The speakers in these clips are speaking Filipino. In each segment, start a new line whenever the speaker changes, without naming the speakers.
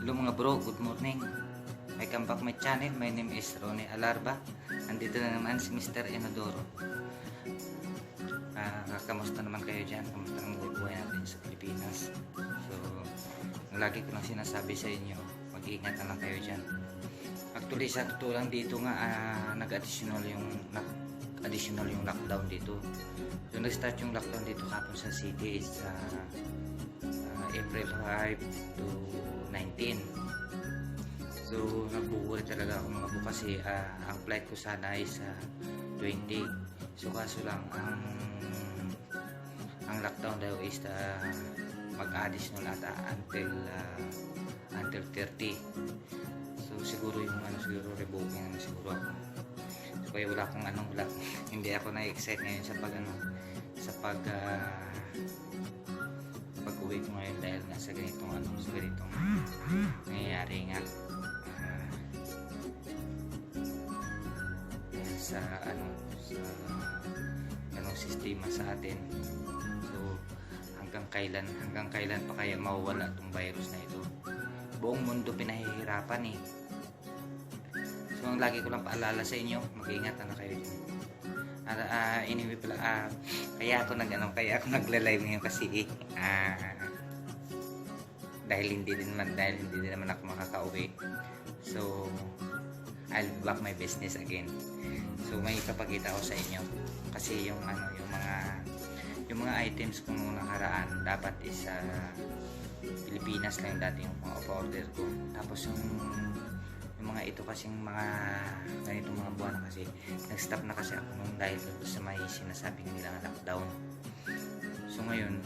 Hello mga bro, good morning. Welcome back my channel. My name is Ronnie Alarba. Nandito na naman si Mr. Enodoro. Kamusta naman kayo dyan? Kamusta ang buhay natin sa Pilipinas? So, lagi ko lang sinasabi sa inyo, mag-iingat na lang kayo dyan. Actually, sa totoo lang dito nga, nag-additional yung lockdown dito. So, nag-start yung lockdown dito kapon sa city is April 5 to 19. So nagbubulit talaga ako mga po kasi ang flight ko sana ay sa 20. So kaso lang ang lockdown daw is mag-additional ata until 30. So siguro yung siguro rebooking siguro ako. So kaya wala hindi ako na-excite ngayon sa pag-uwi ko ngayon dahil nga sa ganitong nangyayari nga sa sistema sa atin. So hanggang kailan pa kaya mawawala itong virus na ito? Buong mundo pinahihirapan eh. So ang lagi ko lang paalala sa inyo, mag-ingat na kayo dyan. Anyway pala, kaya ako nagla-live ngayon kasi dahil hindi din naman ako makakauwi. So I'll be back my business again. So may ipapakita ko sa inyo kasi yung mga items ko nung nakaraan dapat is Pilipinas lang dati yung mga order ko. Tapos yung mga ito kasing mga ganitong mga buwan na kasi nag-stop na kasi ako nung dahil sa may sinasabi nila na lockdown. So ngayon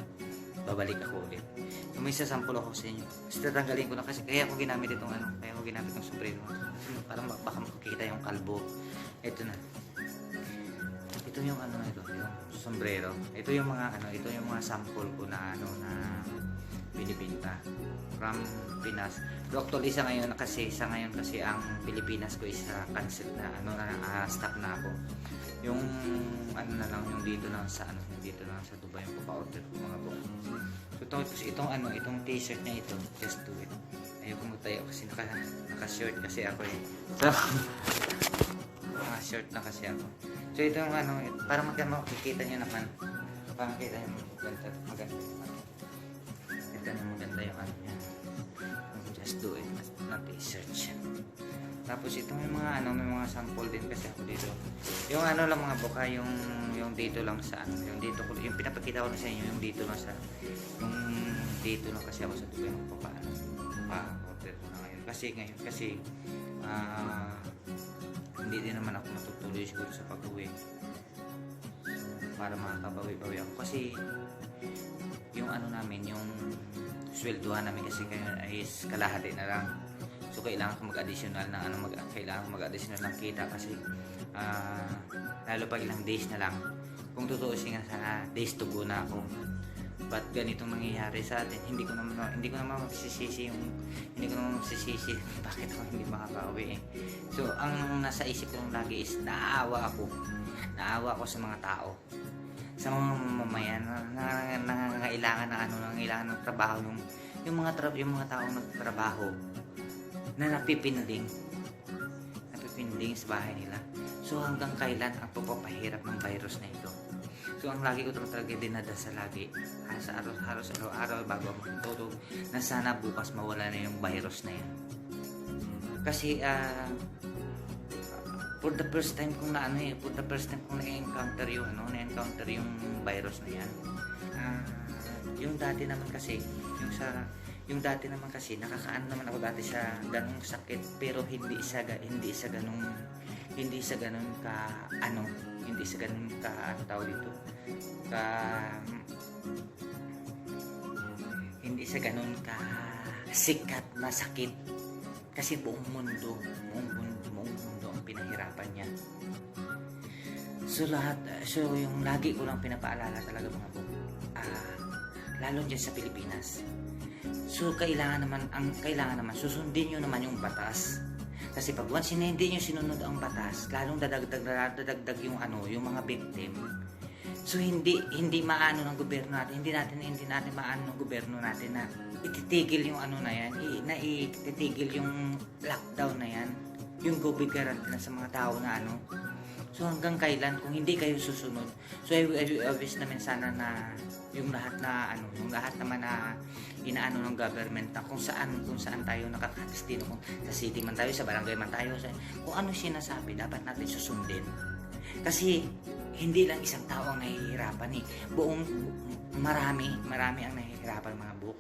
babalik ako ulit. So may sasample ako sa inyo. Kasi tatanggalin ko na kasi kaya ako ginamit itong sombrero. Parang baka makikita yung kalbo. Ito na. Ito yung yung sombrero. Ito yung mga sample ko na binibinta from Pinas. Pero actually sa ngayon kasi ang Pilipinas ko is cancel na stop na ako. Yung yung dito lang sa Dubai yung papa-order ko mga bro. So itong t-shirt niya ito, just do it. Ayoko magtayo kasi naka-short kasi ako eh. So naka-short na kasi ako. So ito yung para makikita niyo naman. Para makita niyo maganda. Ito na maganda yung yan. Just do it na t-shirt. Tapos ito may mga sample din kasi ako dito. Yung lang mga buka, yung dito lang sa yung dito ko, yung pinapakita ko na sa inyo, yung dito lang kasi ako sa Dubai ng order ko na ngayon. Kasi hindi din naman ako matutuloy siguro sa pag-uwi. Para makakabawi-bawi ako kasi yung yung swelduhan namin kasi ngayon is kalahati na lang. So kailangan ko mag-additional ng kita kasi lalo pag ilang days na lang. Kung totoo siya sana days to go na ako. But ganitong nangyayari sa atin, hindi ko naman magsisisi bakit ako hindi makakauwi eh. So ang nasa isip ko lagi is naawa ako sa mga tao, sa mga mamamayan na nangangailangan ng trabaho, yung mga tao nagtatrabaho na napipinading sa bahay nila. So hanggang kailan ang pagpapahirap ng virus na ito? So ang lagi ko talaga dinadasal lagi sa araw-araw bago ako matutulog na sana bukas mawala na yung virus na yan. Kasi for the first time kong na-encounter yung virus na yan. Yung dati naman kasi nakakaano naman ako dati sa ganung sakit pero hindi sa ganung ka sikat na sakit kasi buong mundo ang pinahirapan niya. So yung lagi ko lang pinapaalala talaga mga bro, lalo dyan sa Pilipinas. So kailangan naman susundin nyo naman yung batas. Kasi pag once hindi nyo sinunod ang batas, lalong dadagdag yung mga victim. So hindi maano ng gobyerno natin, hindi natin maano ng gobyerno natin na ititigil yung ano na yan, titigil yung lockdown na yan, yung COVID quarantine sa mga tao na ano. So hanggang kailan kung hindi kayo susunod? So I wish naman sana na yung lahat naman na inaano ng government na kung saan tayo nakakadestino, kung sa city man tayo, sa barangay man tayo, kung ano sinasabi dapat natin susundin. Kasi hindi lang isang tao ang nahihirapan eh. Buong marami ang nahihirapan mga buhok.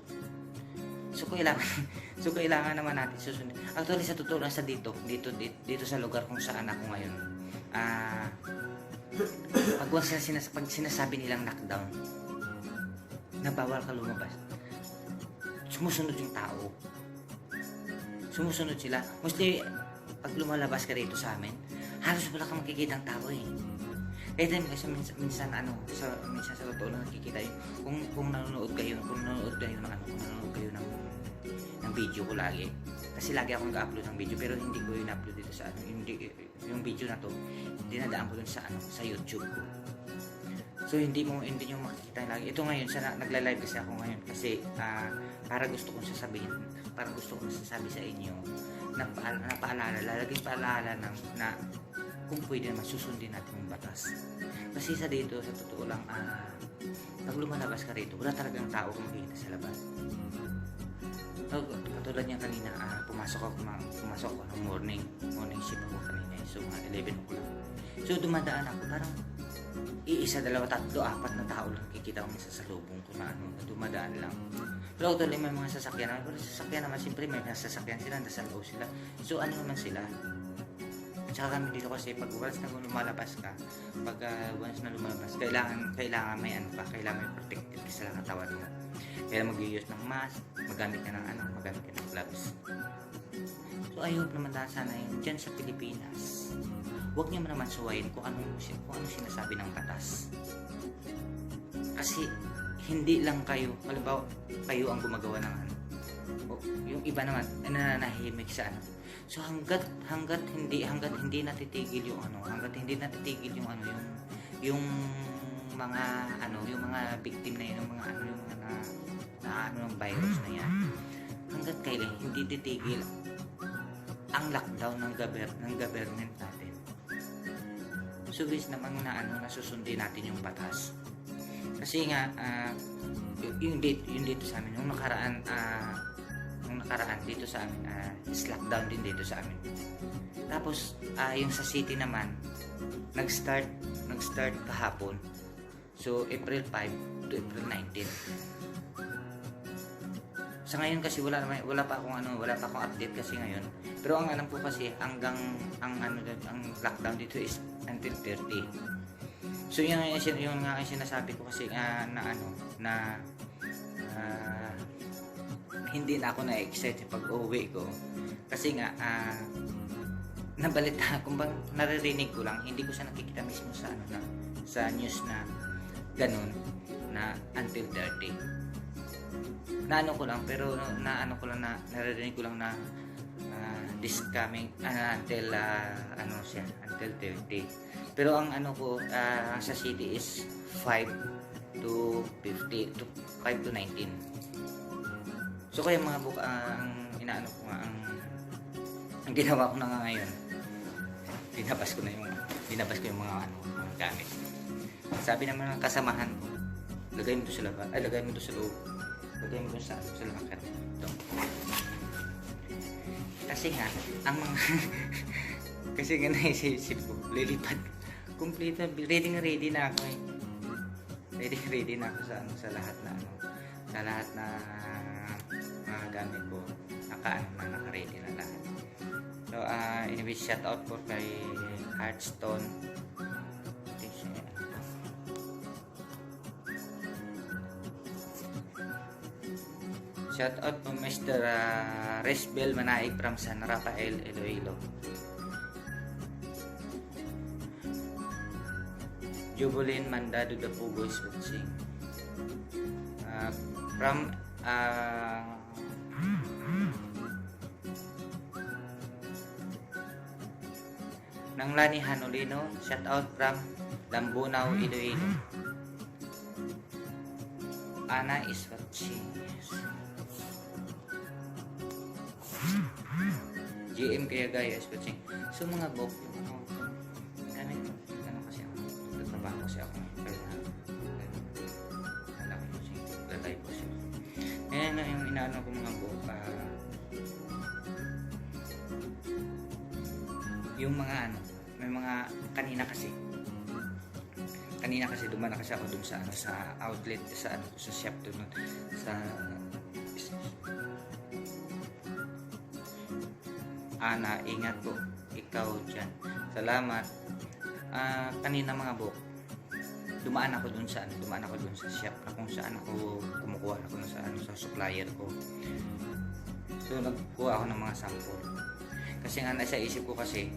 So kailangan naman natin susundin. Actually sa totoo lang dito sa lugar kung saan ako ngayon. Pag sinasabi nilang lockdown, na bawal ka lumabas, sumusunod yung tao. Sumusunod sila. Mostly, pag lumalabas ka dito sa amin, halos wala kang makikita ang tao eh. Kaya din kasi minsan sa totoo lang nakikita yun. Kung nanonood kayo ng video ko lagi. Kasi lagi akong ga-upload ng video pero hindi ko in-upload dito sa yung video na to, dinadaan ko dun sa YouTube ko. So hindi nyo makikita lagi. Ito ngayon, nagla-live kasi ako ngayon kasi para gusto kong sasabi sa inyo na lalaging paalala na kung pwede naman susundin natin yung batas. Kasi sa totoo lang, pag lumalabas ka rito, wala talagang tao kung makikita sa labas. Katulad niya kanina, pumasok ako ng morning shift ako kanina. So, 11 o'clock. So, dumadaan ako, parang iisa, dalawa, tatlo, apat na tao lang kikita ko sa salubong ko na dumadaan lang. Pero actually may mga sasakyan naman. Pero sasakyan naman, siyempre may sasakyan sila, nasa loob sila. So, ano naman sila? Tsaka kami dito kasi pag once na lumalabas ka, kailangan may protected ka sa katawan mo. Kaya mag-use ng mask, magamit ka ng gloves. So I hope naman sana yun dyan sa Pilipinas, huwag niyo naman suwayin kung ano sinasabi ng batas. Kasi hindi lang kayo, halimbawa kayo ang gumagawa ng yung iba naman nananahimik sa So hanggat hindi natitigil yung yung mga victim na yun, yung mga ng virus na yan, hanggat kailan hindi titigil ang lockdown ng government natin. So guys naman na susundin natin yung batas. Kasi nga yung dito sa amin, yung nakaraan dito sa amin, is lockdown din dito sa amin. Tapos yung sa city naman nag-start kahapon. So April 5 to April 19. Sa ngayon kasi wala pa akong update kasi ngayon. Pero ang alam ko kasi ang lockdown dito is until 30. So yung sinasabi ko kasi hindi na ako na-excite pag uwi ko. Kasi nga nabalita kung bang naririnig ko lang, hindi ko siya nakikita mismo sa news na ganun na until 30. Naririnig ko lang na this coming until 30. Pero ang sa city is 5 to 50 to 5 to 19. So kaya mga ang ginawa ko na nga ngayon, dinabas ko yung mga gamit. Sabi naman ng kasamahan ko, lagay mo to sa labas, lagay mo to sa loob. Lagay mo sa lakat. Ito. Kasi nga, kasi nga naisip ko, lilipad. Complete, ready na ako eh. Ready na ako sa lahat na mga gamit ko. Naka-ready na lahat. So, anyway, shout out po kay Hearthstone. Shout out po Mr. Resbel Manaig from San Rafael, Iloilo. Jubilin Mandado the Pugo is watching. From Nanglani Hanolino, shout out from Lambunaw, Iloilo. Ana is watching. GM kaya guys, coaching. So mga bok, ano kasi ako, nagtatrabaho kasi ako. Lalaki ko siya, lalaki ko siya. Ayan na yung inaano ko mga bok, yung mga ano, may mga kanina kasi dumaan na kasi ako dun sa ano, sa outlet, sa ano, sa shop dun, sa Ana, ingat po ikaw dyan. Salamat. Kanina mga bok, dumaan ako dun sa shop na kung saan ako kumukuha ako sa ano, sa supplier ko. So nagkuha ako ng mga sample. Kasi nga nasa isip ko kasi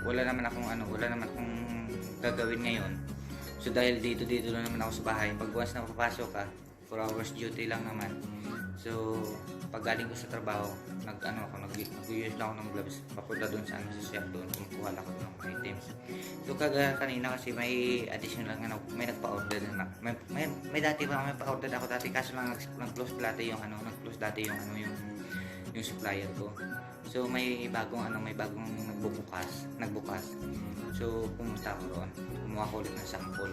wala naman akong gagawin ngayon. So dahil dito lang naman ako sa bahay. Pag once na papasok ka, 4 hours duty lang naman. So pag galing ko sa trabaho, nag-use lang ako ng gloves. Papunta doon sa shop doon, kumukuha lang ako ng items. So kanina kasi may additional lang may nagpa-order na. May dati pa may pa-order ako dati kaso lang nag-close dati yung yung supplier ko. So may bagong nagbukas. So pumunta ako roon, kumuha ko ulit ng sample.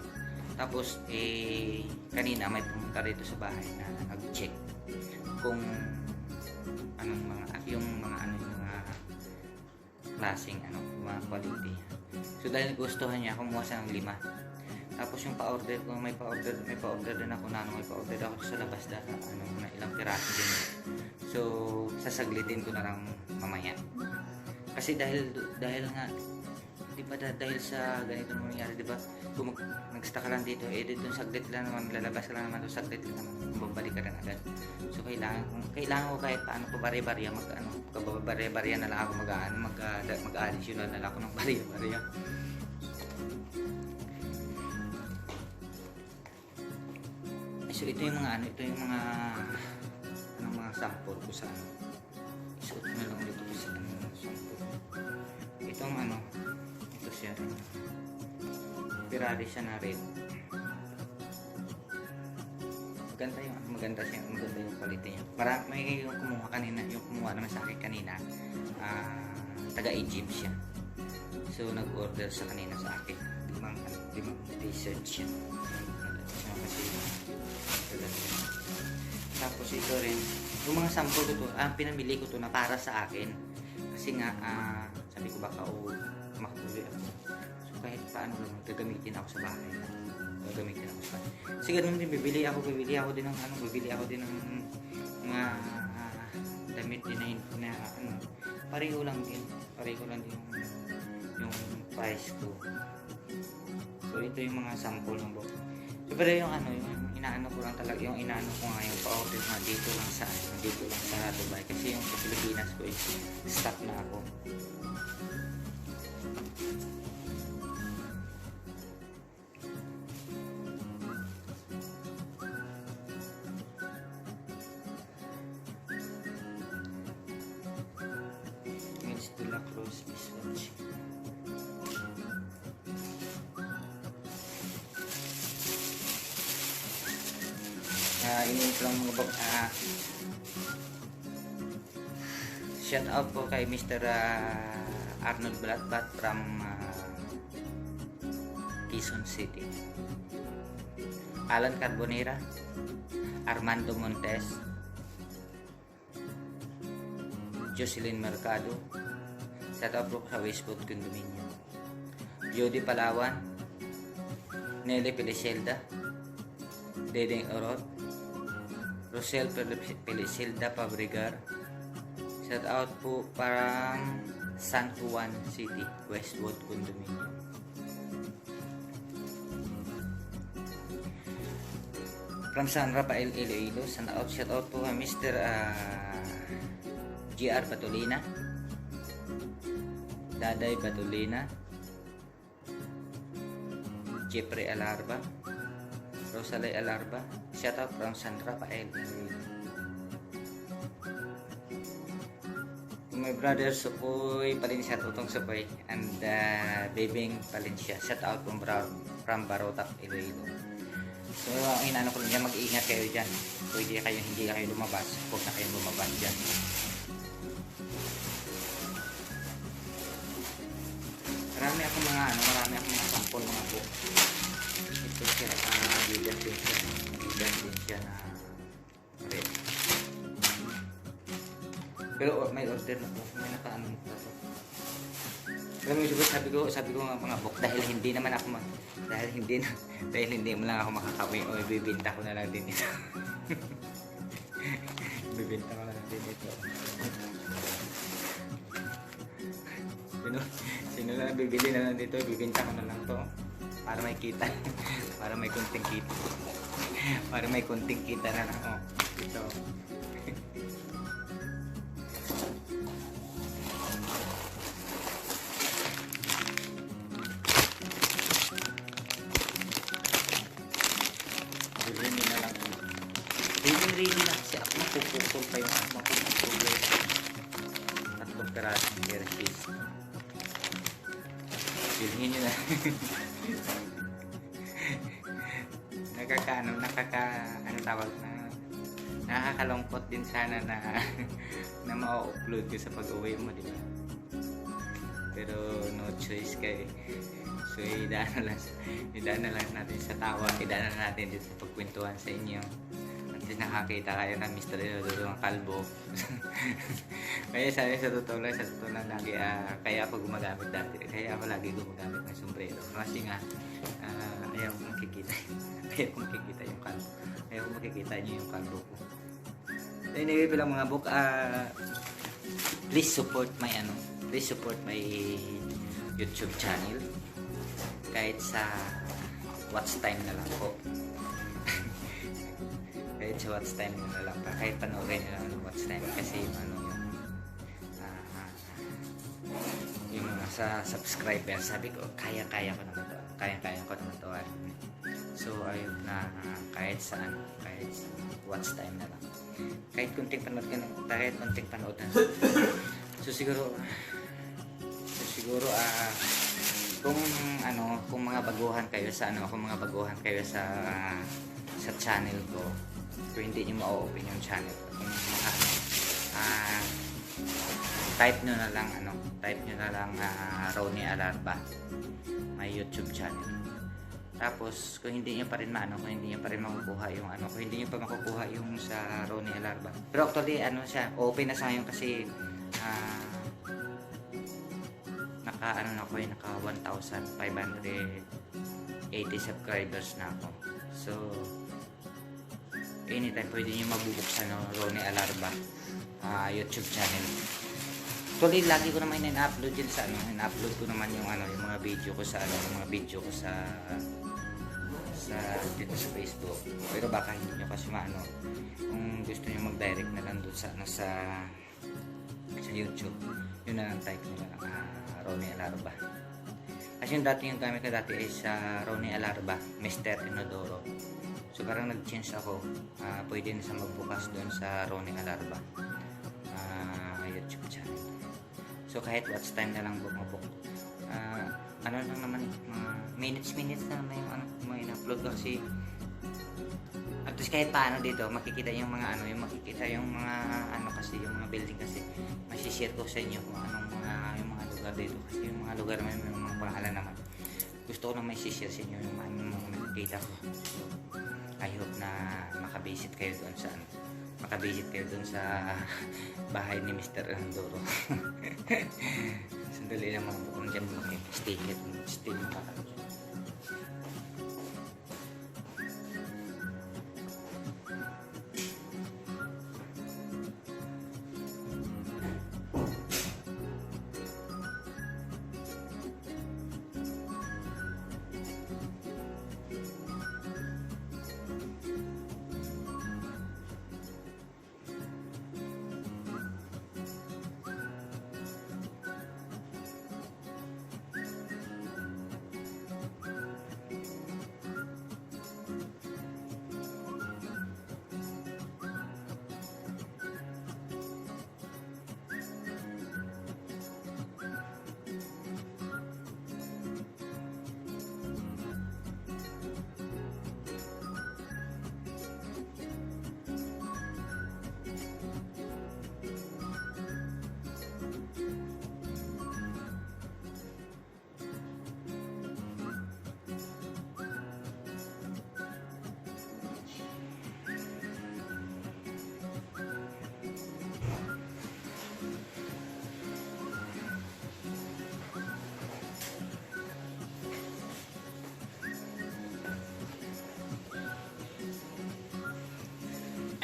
Tapos kanina may pumunta rito sa bahay na nag-check kung yung mga klaseng mga quality. So dahil gustuhan niya, kumuha siya ng 5. Tapos yung pa-order ko, may pa-order din ako may pa-order ako sa labas na ilang piraso din. So sasaglitin ko na lang mamaya. Kasi dahil nga, di ba dahil sa ganito nangyayari, di ba? Kung nag-stuck ka lang dito, dito saglit lang naman, lalabas ka lang naman, saglit lang naman, babalik ka rin agad. So kailangan ko kahit paano ko bari-barya, bari-barya na lang ako mag-additional na lang ako ng bari-barya. So ito yung mga sample ko sa isuot ko na lang ulit ito sa sample. Itong ito siya, Ferrari siya na red. Maganda yung quality niya. May yung kumuha naman sa akin kanina, taga-Egypt siya. So nag-order sa kanina sa akin. Limang t-shirt siya. Tapos ito rin, yung mga sample ko to, pinamili ko to na para sa akin. Kasi nga, sabi ko baka makakuli ako. So kahit paano lang, gagamitin ako sa bahay. Kasi ganun din, bibili ako din ng mga damit din na pareho lang din yung price ko. So ito yung mga sample ng book. So pero yung inaano ko lang talaga, yung inaano ko nga yung pa-order na dito lang sa Dubai, kasi yung sa Pilipinas ko stop na ako. La Cruz Biswatch. Iniit lang mga bag. Shout out po kay Mr. Arnold Blatbat from Quezon City. Alan Carbonera, Armando Montes, Jocelyn Mercado. Shout out po sa Westwood Condominium. Jody Palawan, Nelly Pelicelda, Dedeng Orot, Rosel Pelicelda Pabrigar. Shout out po parang San Juan City, Westwood Condominium. From San Rafael Iloilo, shout out po kay Mr. GR Batolina, Daday Batolina, Jeffrey Alarba, Rosalie Alarba. Shout out from San Rafael. My brother Supoy Palencia, Tutong Supoy, and Bebeng Palencia. Shout out from Barotac, Iloilo. So ang inaano ko lang, mag-iingat kayo dyan. Kung hindi kayo lumabas, huwag na kayo lumabas dyan. akong mga ano, marami akong mga sample mga book. Ito siya, Adidas din siya. Adidas din siya na red. Pero may order na po. May nakaano nito. Alam mo siguro sabi ko nga mga book dahil hindi naman ako dahil hindi mo lang ako makakawin o ibibenta ko na lang din ito. Bibenta ko na lang din ito. Sino na bibili na lang dito, bibenta ko na lang to para may kita. Para may kunting kita. Para may kunting kita na lang. Oh, ito. Bibili na lang. Ready na kasi ako mapupukol pa yung mapupukol. Tatlong karasong Hershey's. Bilhin nyo na. ano tawag na, nakakalungkot din sana na na ma-upload ko sa pag-uwi mo, di ba? Pero no choice kay. So idaan na lang natin sa tawa, idaan na natin dito sa pagkwentuhan sa inyo. At nakakita kayo ng Mr. Inodoro ng kalbo. Kaya sa totoo lang lagi, kaya ako gumagamit dati. Kaya ako lagi gumagamit ng sombrero. Kasi nga, ayaw ko makikita yung kalbo. Ayaw ko makikita niyo yung kalbo ko. So anyway, bilang mga book, please support my YouTube channel. Kahit sa watch time na lang po. Kahit sa watch time na lang pa. Kahit panoorin nyo lang ng watch time. Kasi yung mga sa subscriber, sabi ko, kaya ko naman to. Kaya ko naman to. So, ayun na kahit sa watch time na lang. Kahit kunting panood na. So, siguro, kung mga baguhan kayo sa channel ko, kung hindi niyo ma-open yung channel ko, type nyo na lang Ronnie Alarba, my YouTube channel. Tapos kung hindi niyo pa rin makukuha yung sa Ronnie Alarba. Pero actually open na sa ngayon kasi naka 1,580 subscribers na ako. So anytime pwede nyo mabubuksan ng Ronnie Alarba YouTube channel. Actually lagi ko naman in-upload yun sa in-upload ko naman yung mga video ko sa dito sa Facebook. Pero baka hindi nyo kasi kung gusto nyo mag-direct na lang doon sa YouTube, yun na lang, type nyo na lang Ronnie Alarba. Kasi yung gamit ko dati ay sa Ronnie Alarba, Mr. Inodoro. So parang nag-change ako, pwede na sa magbukas doon sa Ronnie Alarba YouTube channel. So kahit watch time na lang bumabok. Lang naman, mga minutes na naman yung mga in-upload ko kasi at least kahit paano dito makikita yung mga yung mga building kasi masishare ko sa inyo kung yung mga lugar dito kasi yung mga lugar may mga pangalan naman. Gusto ko na may share sa inyo yung mga nakikita ko. So, I hope na makabisit kayo doon sa bahay ni Mr. Inodoro. Sandali lang mga bukong dyan mo stay makakalaw.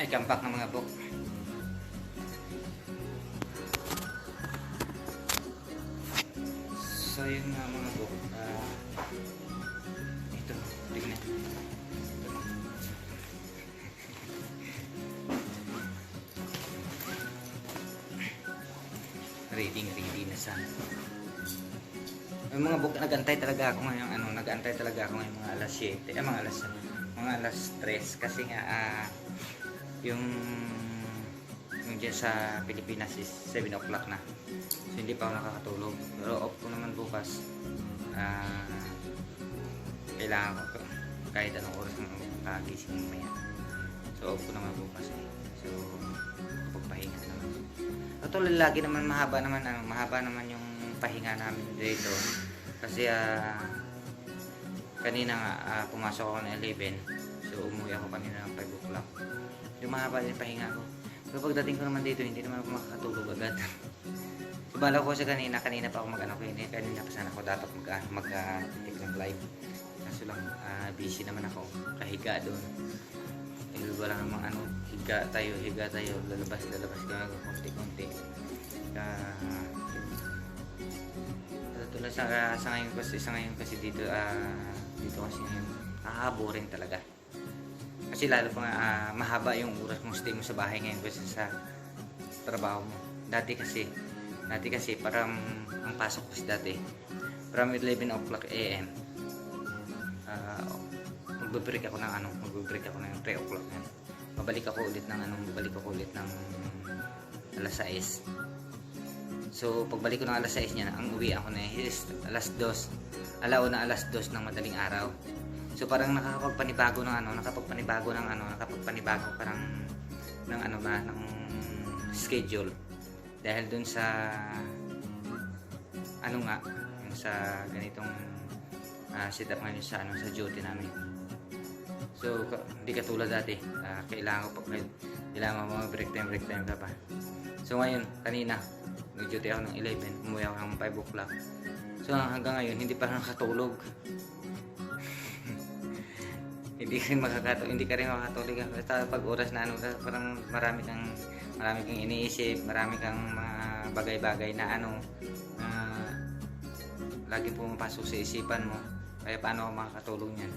Ay, kampak ng mga bok. So yun nga mga bok. Ito, tignan. Ready na sana. Yung mga buk, nag-antay talaga ako ngayon, nag-antay talaga ako ngayon mga alas 7, mga alas 3 kasi nga yung dyan sa Pilipinas is 7 o'clock na. So hindi pa ako nakakatulog. Pero off ko naman bukas. Kailangan ko kahit anong oras ng kagising mamaya. So off ko naman bukas eh. So pagpahinga naman. Actually lagi naman mahaba naman yung pahinga namin dito. Kasi kanina nga pumasok ako ng 11. So umuwi ako kanina ng 5 o'clock. Yung mahaba din pahinga ko. Pero pagdating ko naman dito, hindi naman ako makakatulog agad. So bala ko kasi kanina pa ako kanina pa sana ako dapat mag-take ng live. Kaso lang busy naman ako. Kahiga doon. Wala namang higa tayo, lalabas ka konti-konti. Tulad sa ngayon kasi dito kasi ngayon boring talaga. Kasi lalo pa mahaba yung oras mong stay mo sa bahay ngayon kasi sa trabaho mo. Dati kasi parang ang pasok ko dati from 11 o'clock AM magbe-break ako ng 3 o'clock yan. Babalik ako ulit ng alas 6. So pagbalik ko ng alas 6 niya, ang uwi ako na is alas 2 ng madaling araw. So parang nakakapagpanibago parang ng schedule dahil dun sa yung sa ganitong setup ngayon sa duty namin. So hindi katulad dati, kailangan mo break time ka pa. So ngayon, kanina nag-duty ako ng 11, umuwi ako ng 5 o'clock. So hanggang ngayon hindi pa nakatulog. hindi ka rin makakatulog basta pag oras na parang marami kang iniisip, marami kang mga bagay-bagay na laging pumapasok sa isipan mo. Kaya paano ako makakatulog niyan?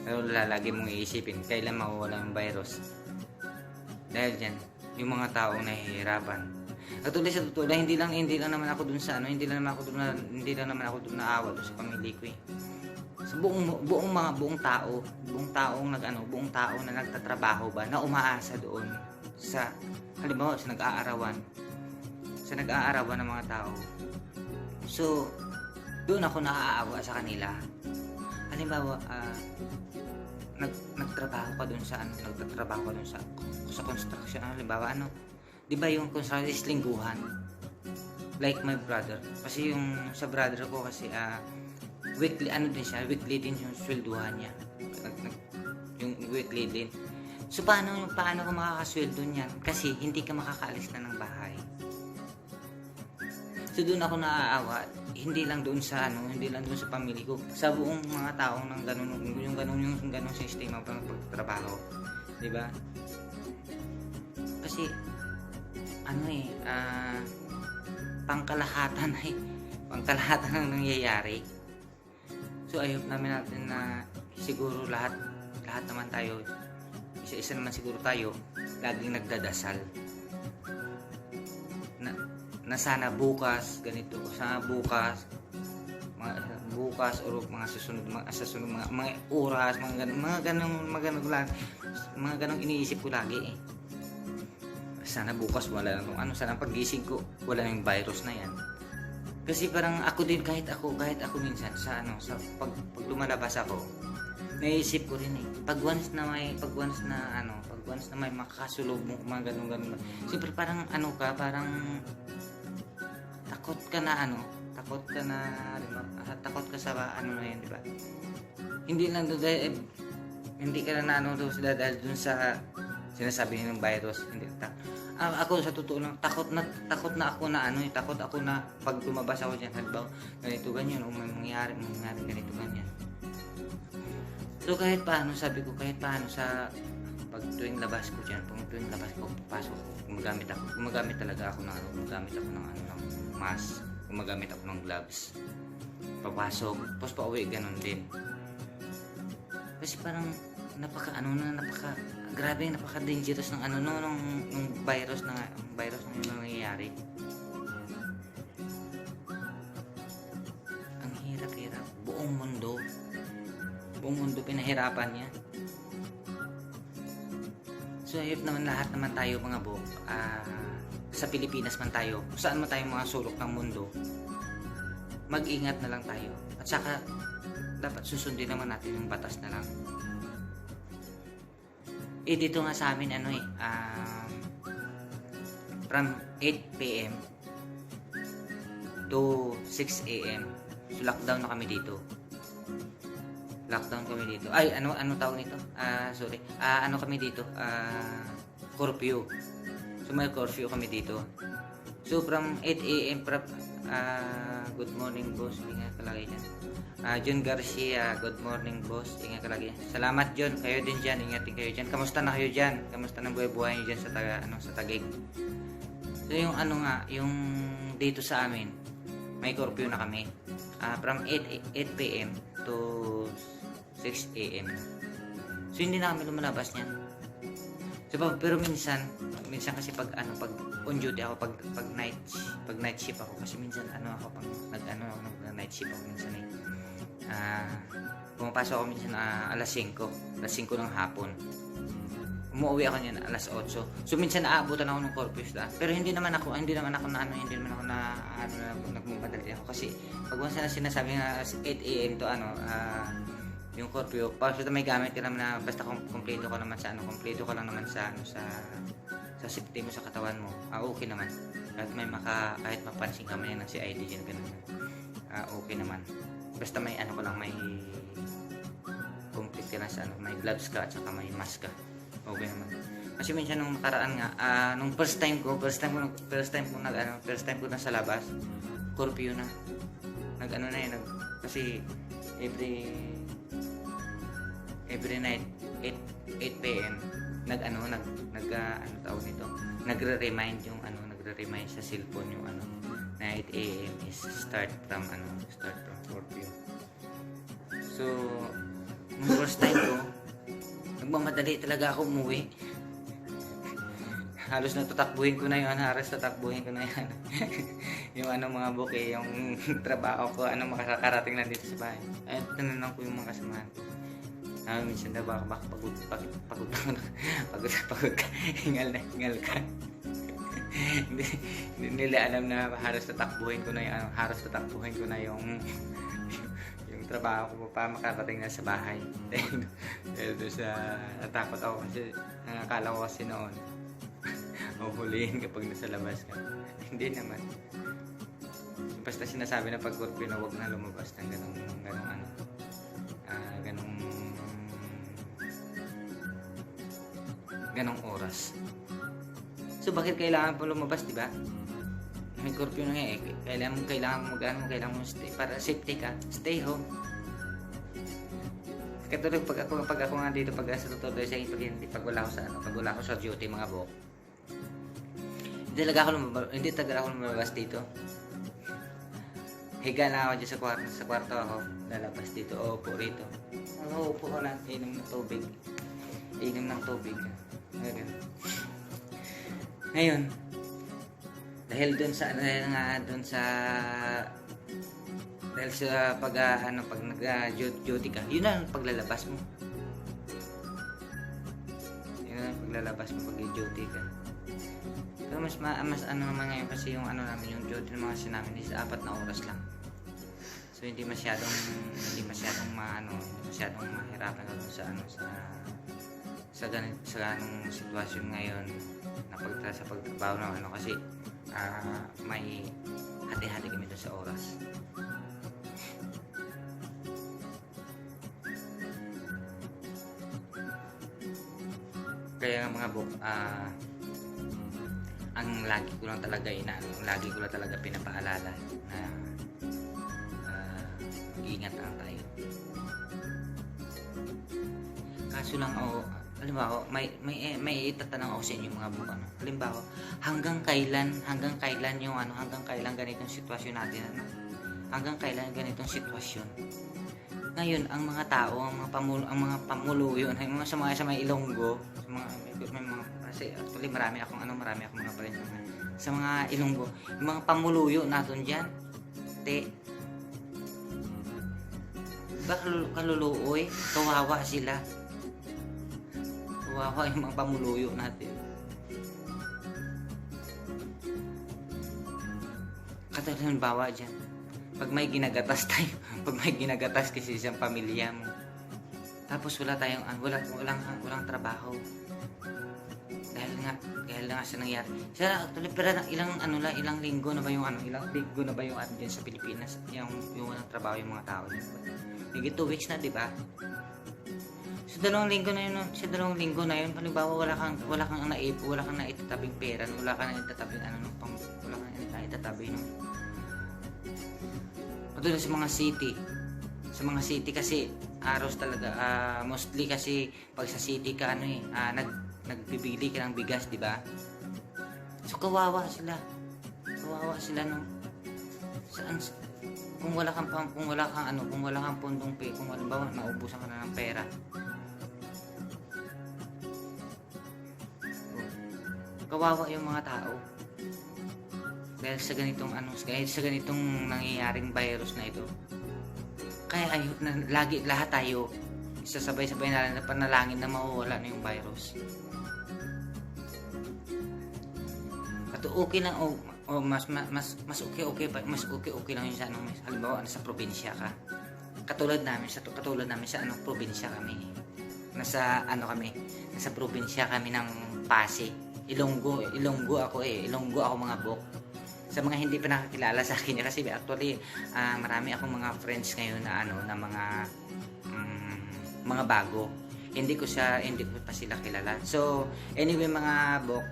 Pero lagi mong iisipin kailan mawawala yung virus. Dahil dyan, yung mga taong nahihirapan. Actually sa totoo lang, hindi lang naman ako dun sa hindi lang naman ako dun naawa dun sa pamilya ko eh. Sa buong tao na nagtatrabaho ba, na umaasa doon sa halimbawa sa nag-aarawan ng mga tao. So doon ako naaawa sa kanila. Halimbawa nagtrabaho ka doon sa construction, halimbawa 'di ba yung construction is lingguhan, like my brother, kasi yung sa brother ko kasi weekly din yung swelduhan niya, yung weekly din. So paano ka makakasweldo niyan kasi hindi ka makakaalis na ng bahay. So doon ako naaawa, hindi lang doon sa pamilya ko, sa buong mga taong ng ganung sistema pang pagtrabaho, 'di ba? Kasi pangkalahatan ang nangyayari. So ayop natin na siguro lahat naman tayo, isa-isa naman siguro tayo laging nagdadasal na sana bukas ganito, sana bukas o mga susunod mga oras, mga ganong iniisip ko lagi eh. Sana bukas wala lang sana paggising ko wala yung virus na yan. Kasi parang ako din, kahit ako minsan sa pag lumalabas ako, naisip ko rin eh. Pag once na may makakasulog mo, mga ganun. Siyempre parang parang takot ka sa na yun, di ba? Hindi lang doon dahil hindi ka na dahil dun sa sinasabi ng virus, hindi ako sa totoo lang takot na ako na pag lumabas ako diyan, halimbawa ganito ganyan o may mangyari ganito ganyan. So kahit paano sa pag tuwing labas ko dyan, pag tuwing labas ko, pasok ko, gumagamit talaga ako ng ng mask, gumagamit ako ng gloves. Papasok, tapos pauwi, ganun din. Kasi parang grabe, napaka-dangerous ng nung virus na yung nangyayari. Ang hirap-hirap, buong mundo pinahirapan niya. So if naman lahat naman tayo mga bok, sa Pilipinas man tayo, saan man tayo mga sulok ng mundo, mag-ingat na lang tayo. At saka dapat susundin naman natin yung batas na lang. Dito nga sa amin from 8 PM to 6 AM. So lockdown na kami dito. Ay, ano tawag nito? Sorry. Ano kami dito? Curfew. So may curfew kami dito. So from 8 AM good morning boss, ingat ka lagi dyan. John Garcia, good morning boss, ingat ka lagi. Salamat John, kayo din dyan, ingatin kayo dyan. Kamusta na kayo dyan? Kamusta na buhay-buhay nyo dyan sa Taguig? So yung yung dito sa amin, may curfew na kami. From 8 PM to 6 AM. So hindi na kami lumalabas niyan. So pero minsan kasi pag on duty ako, pag night shift ako, kasi minsan nag-night shift ako minsan pumapasok ako minsan alas 5 ng hapon. Umuwi ako niyan alas 8. So minsan naabutan ako ng curfew pero hindi naman ako nagmamadali ako, kasi pag once na sinasabi na 8 AM to yung curfew, basta may gamit ka naman na, basta kompleto ka naman kompleto ka lang naman sa safety mo, sa katawan mo, okay naman. Kahit mapansin ka man yan ng CID dyan, ganun. Okay naman. Basta may may complete ka na sa may gloves ka at saka may mask ka. Okay naman. Kasi minsan nung nakaraan nga, nung first time ko nasa labas, curfew na. Kasi every night 8 PM nagre-remind sa cellphone yung na 8 AM is start from curfew. So nung first time ko, nagmamadali talaga ako umuwi. Halos tatakbuhin ko na yan. Yung mga buke, yung trabaho ko, makakarating lang dito sa bahay. Ay, tinanong ko yung mga kasamahan ko. Minsan daw baka pagod ka, hingal ka. Hindi nila alam na halos tatakbuhin ko na yung trabaho ko pa makarating na sa bahay. Dahil doon sa natakot ako, kasi nakakala ko kasi noon huhulihin kapag nasa labas ka. Hindi naman. Basta sinasabi na pag curfew na huwag na lumabas ng ganong oras. So bakit kailangan pa lumabas, di ba? May curfew na kailangan mo stay para safety ka. Stay home. Katulad pag ako nga dito, pag sa totoo pag wala ako sa duty, mga bok, hindi talaga ako lumabas dito. Higa na ako dyan sa kwarto ako, lalabas dito, upo rito. Upo ko lang, inom ng tubig. Ngayon, dahil sa pag nag-duty ka, yun ang paglalabas mo. Pag duty ka. Pero mas naman ngayon, kasi yung namin, yung duty ng mga sinamin is 4 na oras lang. So hindi masyadong mahirapan ako sa ganung sitwasyon ngayon na sa pagtrabaho ng kasi may hati-hati kami doon sa oras. Kaya nga mga bok, ang lagi ko lang talaga pinapaalala na mag-iingat lang tayo. Kaso lang halimbawa, may itatanong ako sa inyo mga bok, ano. Halimbawa, hanggang kailan yung ano, hanggang kailan ganitong sitwasyon natin, ano? Hanggang kailan ganitong sitwasyon. Ngayon, ang mga tao, ang mga pamuluyo, yung mga sa mga Ilonggo, may mga, kasi actually marami akong mga friends sa mga Ilonggo, yung mga pamuluyo natin diyan, kaluluoy, kawawa sila. Kawawa yung mga pamuluyo natin. Katulad halimbawa dyan, pag may ginagatas tayo, pag may ginagatas kasi isang pamilya mo, tapos walang trabaho. Dahil nga sa nangyari. Actually, pero ilang linggo na ba yung dyan sa Pilipinas, yung walang trabaho yung mga tao dyan. Higit 2 weeks na, di ba? Sa 2 linggo na yun, halimbawa wala kang naitabing pera, wala kang naitabing Katulad sa mga city kasi aros talaga, mostly kasi pag sa city ka nagbibili ka ng bigas, di ba? So kawawa sila no. Saan kung wala kang pundong kung halimbawa naubusan ka na ng pera, kawawa yung mga tao dahil sa ganitong nangyayaring virus na ito. Kaya lahat tayo sasabay-sabay na panalangin na mawawala na yung virus. At okay lang mas okay lang yun sa halimbawa sa probinsya ka. Katulad namin sa probinsya kami. Nasa probinsya kami ng Pasig. Ilonggo ako mga bok. Sa mga hindi pa nakakilala sa akin kasi actually marami akong mga friends ngayon na mga bago. Hindi ko pa sila kilala. So anyway mga bok,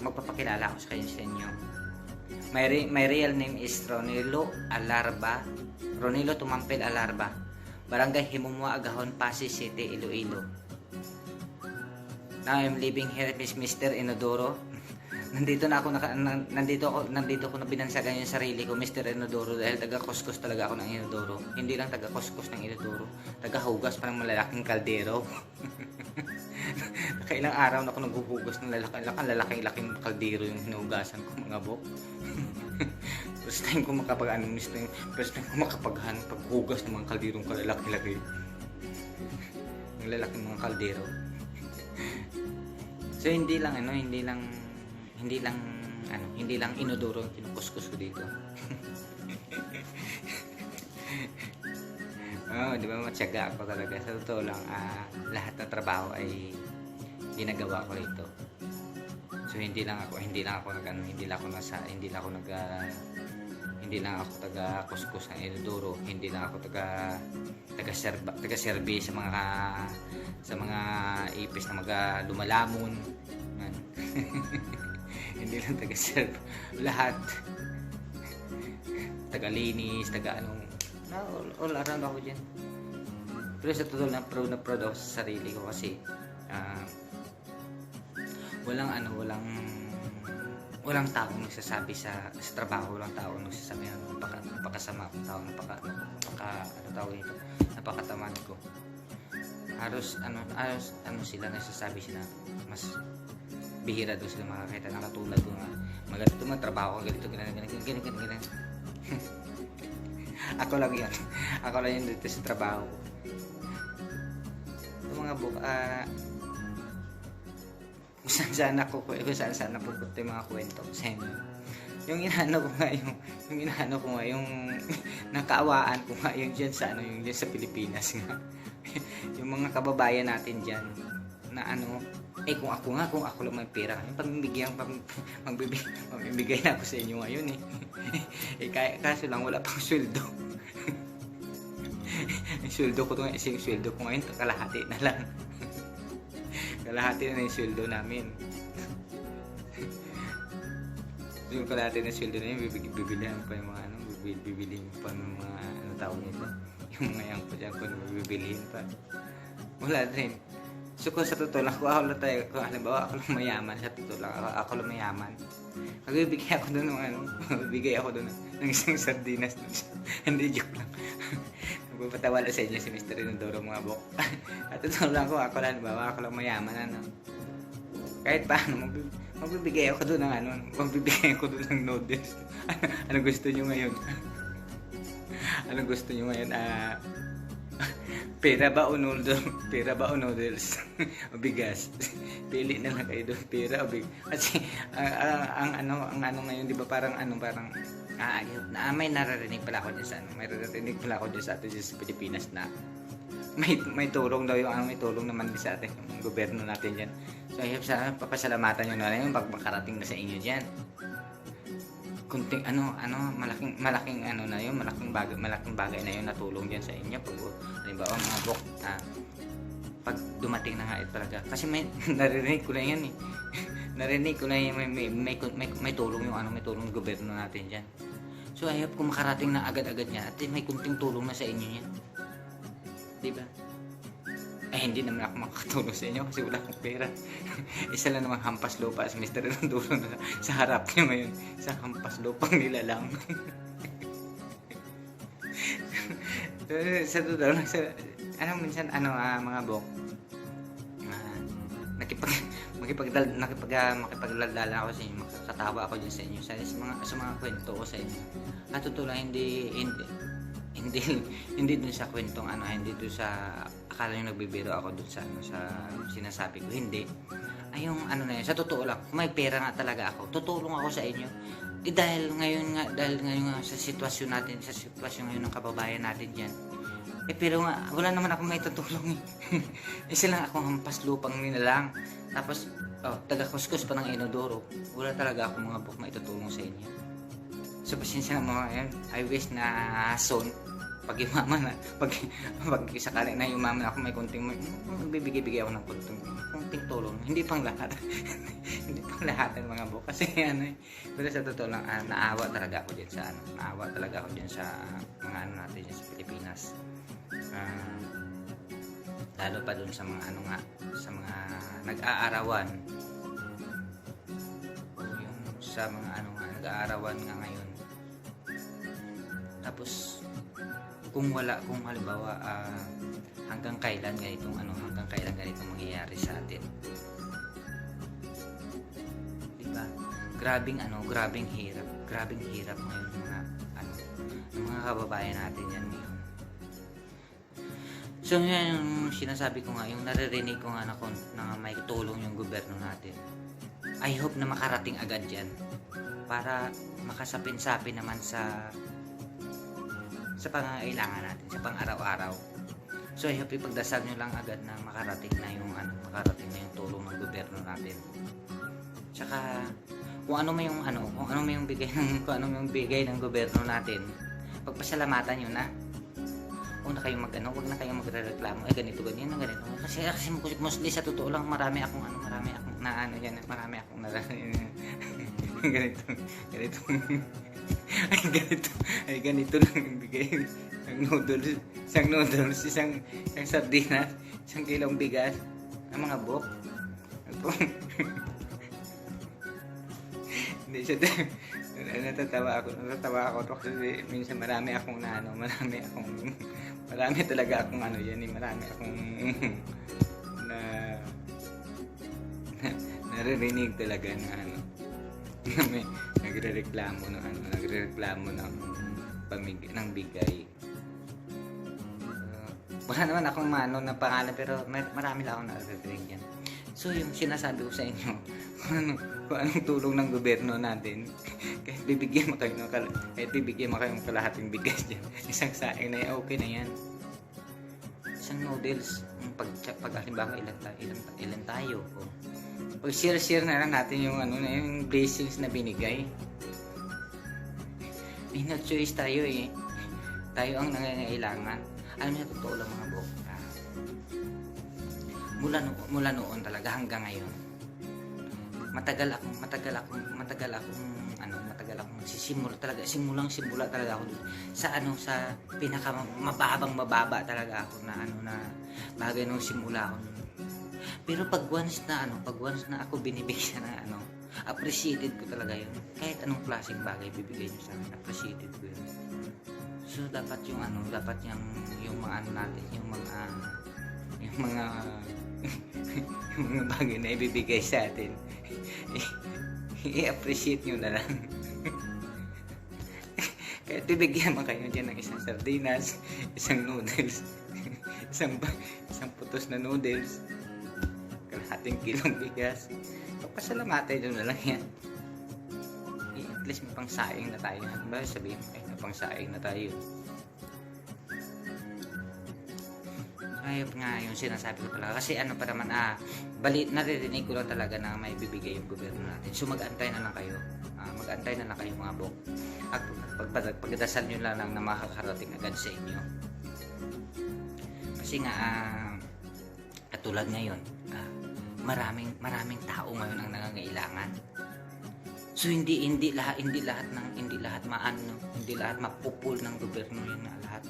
magpapakilala ako sa inyo. My real name is Ronilo Tumampel Alarba, Barangay Himumua, Agahon, Pasig City, Iloilo. Now I'm living here with Mr. Inodoro. Nandito ko na binansagan yung sarili ko, Mr. Inodoro, dahil taga-kuskus talaga ako ng Inodoro. Hindi lang taga-kuskus ng Inodoro, taga-hugas pa ng malalaking kaldero. Nakailang araw na ako naghuhugas ng lalaking kaldero yung hinuhugasan ko mga bok. First time ko paghugas ng mga kalderong kalalaki-laki. Ng lalaking mga kaldero. So hindi lang inodoro ang kinukuskus ko dito. Di ba matyaga ako talaga. Sa totoo lang, lahat ng trabaho ay ginagawa ko rito. So hindi lang ako taga-kuskus ng inodoro, hindi lang ako taga-serve sa mga ipis na lumalamon. Hindi lang taga-serve, lahat. Taga-linis, all around ako dyan. Pero sa totoo lang, proud ako sa sarili ko kasi walang taong nagsasabi sa trabaho, walang taong nagsasabi na napakasama akong tao, napakatamad ko. Halos sila nagsasabi sila, mas bihira doon sila makakita na katulad ko nga magalit trabaho ko, ganito. Ako lang yun dito sa trabaho ko. Yung mga book, kung saan napupunta yung mga kwento sa inyo. Yung inaano ko nga yung nakaawaan ko nga yung dyan sa yung dyan sa Pilipinas nga. Yung mga kababayan natin dyan na kung ako lang may pera, yung magbibigay na ako sa inyo ngayon kaso lang wala pang sweldo. Yung sweldo ko ngayon kalahati na lang. Kalahati na yung sweldo namin. Yung kalahati na sweldo na yun, bibilihan pa yung mga bibilihin pa ng mga tawag nito. Yung mga yang pa dyan kung bibilihin pa. Wala rin. So kung sa totoo lang, kung ako lang tayo, kung halimbawa ako lang mayaman, sa totoo lang, ako lang mayaman, magbibigay ako doon ng ano, magbibigay ako doon ng isang sardinas doon. Hindi, joke lang. Magpapatawa lang sa inyo si Mr. Inodoro mga bok. At totoo lang ko, ako lang, halimbawa, ako lang mayaman, ano. Kahit paano, magbibigay ako doon ng ano, magbibigay ako doon ng noodles. Ano gusto nyo ngayon? Ano gusto nyo ngayon? Pera ba o noodles? Pera ba o noodles? O bigas? Pili na lang kayo doon, pera o bigas. Kasi ang ano ngayon, 'di ba, parang may naririnig pala ako diyan sa ano. May naririnig pala ako diyan sa atin sa Pilipinas na may tulong daw yung may tulong naman din sa atin yung gobyerno natin diyan. So I hope sana papasalamatan niyo na lang yung pag makarating na sa inyo diyan. Kunting malaking ano na yun, malaking bagay na yun na tulong diyan sa inyo pag halimbawa mga bok pag dumating na nga ito talaga. Kasi may narinig ko na yan eh. Narinig ko na yan, may tulong yung may tulong ng gobyerno natin diyan. So I hope kung makarating na agad-agad niya at may kunting tulong na sa inyo yan. Diba? Hindi naman ako makakatulong sa inyo kasi wala akong pera. Isa lang naman hampas lupa sa Mr. Inodoro na sa harap niyo ngayon. Sa hampas lupang nila lang. Sa totoo lang, minsan, mga bok, makipagdaldala ako sa inyo, makakatawa ako dyan sa inyo, sa mga kwento ko sa inyo. At totoo lang, hindi dun sa kwentong hindi dun sa akala nyo nagbibiro ako dun sa sa sinasabi ko, hindi. Ay yung na yun, sa totoo lang, kung may pera nga talaga ako, tutulong ako sa inyo. Dahil ngayon nga sa sitwasyon natin, sa sitwasyon ngayon ng kababayan natin diyan. Pero nga wala naman akong may tutulong. Isa lang akong hampas lupang nilalang. Tapos taga-kuskus pa ng Inodoro. Wala talaga akong mga bok maitutulong sa inyo. So pasensya na mga yan. I wish na soon pag sakali na yumaman ako may kunting magbibigay ako ng kunting tulong. Hindi pang lahat. Hindi pang lahat ng mga bok kasi pero sa totoo lang naawa talaga ako diyan sa naawa talaga ako diyan sa mga natin diyan sa Pilipinas. Lalo pa dun sa mga sa mga nag-aarawan. Yung sa mga nag-aarawan nga ngayon. Tapos kung halimbawa hanggang kailan ganitong mangyayari sa atin. Diba? Grabing hirap ngayon ng mga kababayan natin yan ngayon. So yan yung sinasabi ko nga, yung naririnig ko nga na may tulong yung gobyerno natin. I hope na makarating agad yan para makasapin-sapin naman sa pangangailangan natin, sa pang-araw-araw. So I hope ipagdasal nyo lang agad na makarating na yung tulong ng gobyerno natin. Tsaka kung ano may yung bigay ng gobyerno natin, pagpasalamatan nyo na. Huwag na kayong huwag na kayong magrereklamo, ganito, ganyan, ganito. Kasi mostly sa totoo lang, marami akong ganito lang ang bigay ng noodles, isang sardinas, isang kilong bigas, ang mga bok. Hindi siya natatawa ako kasi minsan marami talaga akong naririnig talaga na may nagrereklamo ng bigay. Wala naman akong na pangalan pero marami lang akong naririnig yan. So yung sinasabi ko sa inyo, kung anong tulong ng gobyerno natin, kahit bibigyan mo kayo ng kalahating bigas dyan, isang saing na yan, okay na yan. Isang noodles, pag halimbawa ilan tayo, pag share na lang natin yung yung blessings na binigay. May no choice tayo eh. Tayo ang nangangailangan. Alam niyo, totoo lang mga bok. Mula noon talaga hanggang ngayon. Matagal akong nagsisimula talaga. Simula talaga ako sa pinaka mababa talaga ako na bagay nung simula ako. Pero pag once na ako binibigyan ng ano, appreciated ko talaga yun. Kahit anong klaseng bagay bibigay niyo sa akin, appreciated ko yun. So dapat yung ano, dapat yung mga ano natin, yung mga yung mga bagay na ibibigay sa atin, i-appreciate nyo na lang. Kaya bibigyan mo kayo dyan ng isang sardinas, isang noodles, isang putos na noodles, kalahating kilong bigas. Papasalamatan nyo na lang yan. At least may pang saing na tayo. Ba sabihin mo, may pang saing na tayo. Ayop nga yung sinasabi ko talaga. Kasi ano pa naman, naririnig ko lang talaga na may bibigay yung gobyerno natin. So mag-antay na lang kayo. Mag-antay na lang kayo mga bok. At pagdasal nyo lang na makakarating agad sa inyo. Kasi nga, katulad ngayon, maraming tao ngayon ang nangangailangan. So hindi lahat mapupul ng gobyerno yun na lahat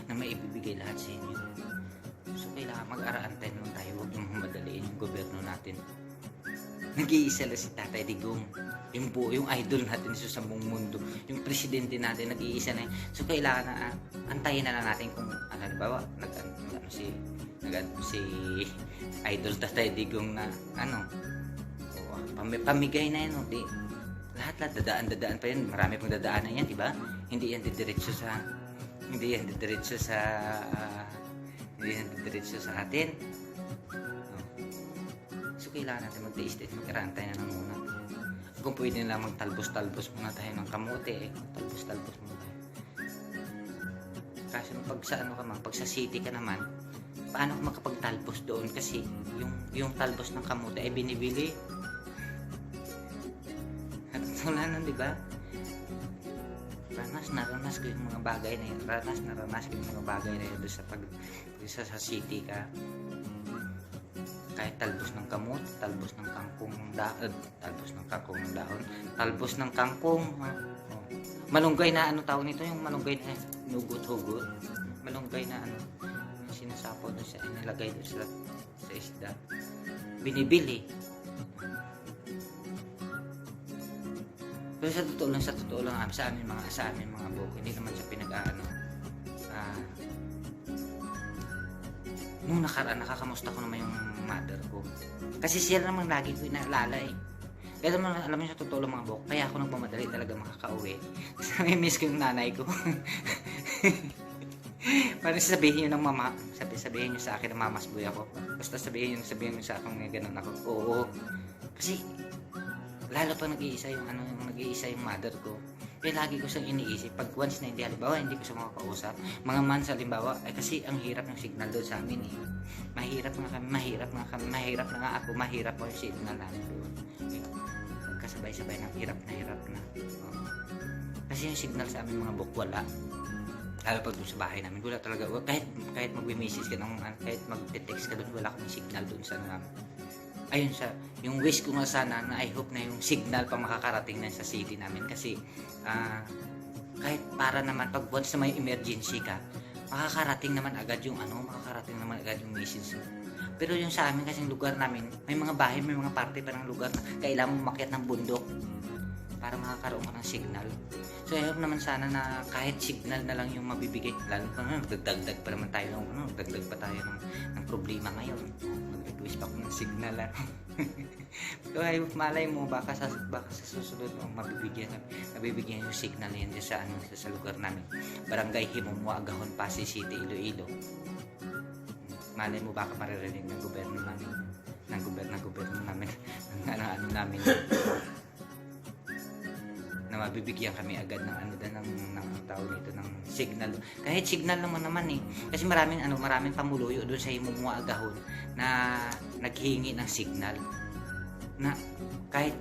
na may ibibigay lahat sa inyo. So kailangan mag-araantay naman tayo, huwag yung madaliin yung gobyerno natin. Nag-iisa lang si Tatay Digong, yung idol natin sa buong mundo, yung presidente natin nag-iisa na yun. So kailangan na antayin na lang natin kung halimbawa si idol Tatay Digong na pamigay na yun, di lahat dadaan pa yun, marami pang dadaanan yan, di ba? Hindi yan didiretso sa atin. So kailangan natin mag-taste it, mag-arantay na lang muna. Kung pwede lang magtalbos-talbos muna tayo ng kamote, talbos-talbos muna tayo. Kasi pag sa city ka naman, paano ka makapagtalbos doon? Kasi yung talbos ng kamote ay binibili. At wala nun, di ba? Ranas ko yung mga bagay na yun. Ranas ko yung mga bagay na yun doon sa city ka. Kahit talbos ng kamot, talbos ng kangkong dahon, talbos ng kangkong. Malunggay na ano tawag nito, yung malunggay na nugot-hugot. Malunggay na ano, yung sinasapaw doon sa inilagay doon sa isda. Binibili. Pero sa totoo lang sa amin mga buko, hindi naman siya pinag-aano. Nung nakaraan, nakakamusta ko naman yung mother ko. Kasi siya naman lagi ko inaalala eh. Kaya naman, alam mo sa totoo lang mga buko, kaya ako nagmamadali talaga makakauwi. Kasi may-miss ko yung nanay ko. Parang sabihin nyo sa akin na mamasboy ako. Basta sabihin nyo sa akin na ganun ako. Oo. Kasi lalo pa nag-iisa yung mother ko. Kaya lagi ko siyang iniisip. Pag once na hindi, halimbawa, hindi ko siya makakausap. Mga months, halimbawa, kasi ang hirap ng signal doon sa amin eh. Mahirap na nga ako, mahirap po yung signal namin doon. Kasabay-sabay ng hirap na. Kasi yung signal sa amin mga buk, wala. Lalo pag doon sa bahay namin, wala talaga. Kahit mag-message ka, kahit mag-text ka doon, wala akong signal doon sa namin. Ayun siya, yung wish ko nga sana na I hope na yung signal pa makakarating na sa city namin kasi kahit para naman pag once na may emergency ka, makakarating naman agad yung message mo. Pero yung sa amin kasing lugar namin, may mga bahay, may mga parte pa ng lugar na kailangan mo makyat ng bundok para makakaroon ka ng signal. So I hope naman sana na kahit signal na lang yung mabibigay, lalo pa naman, dagdag pa naman tayo dagdag pa tayo ng problema ngayon. Mag-request pa ako ng signal lang. So I hope malay mo, baka sa susunod mabibigyan yung signal yan sa lugar namin. Barangay Himumua, Agahon, Pasay City, Iloilo. Malay mo, baka maririnig ng gobyerno namin na mabibigyan kami agad ng tawag nito ng signal. Kahit signal naman eh. Kasi maraming pamuluyo doon sa Himumua, Agahon na naghihingi ng signal. Na kahit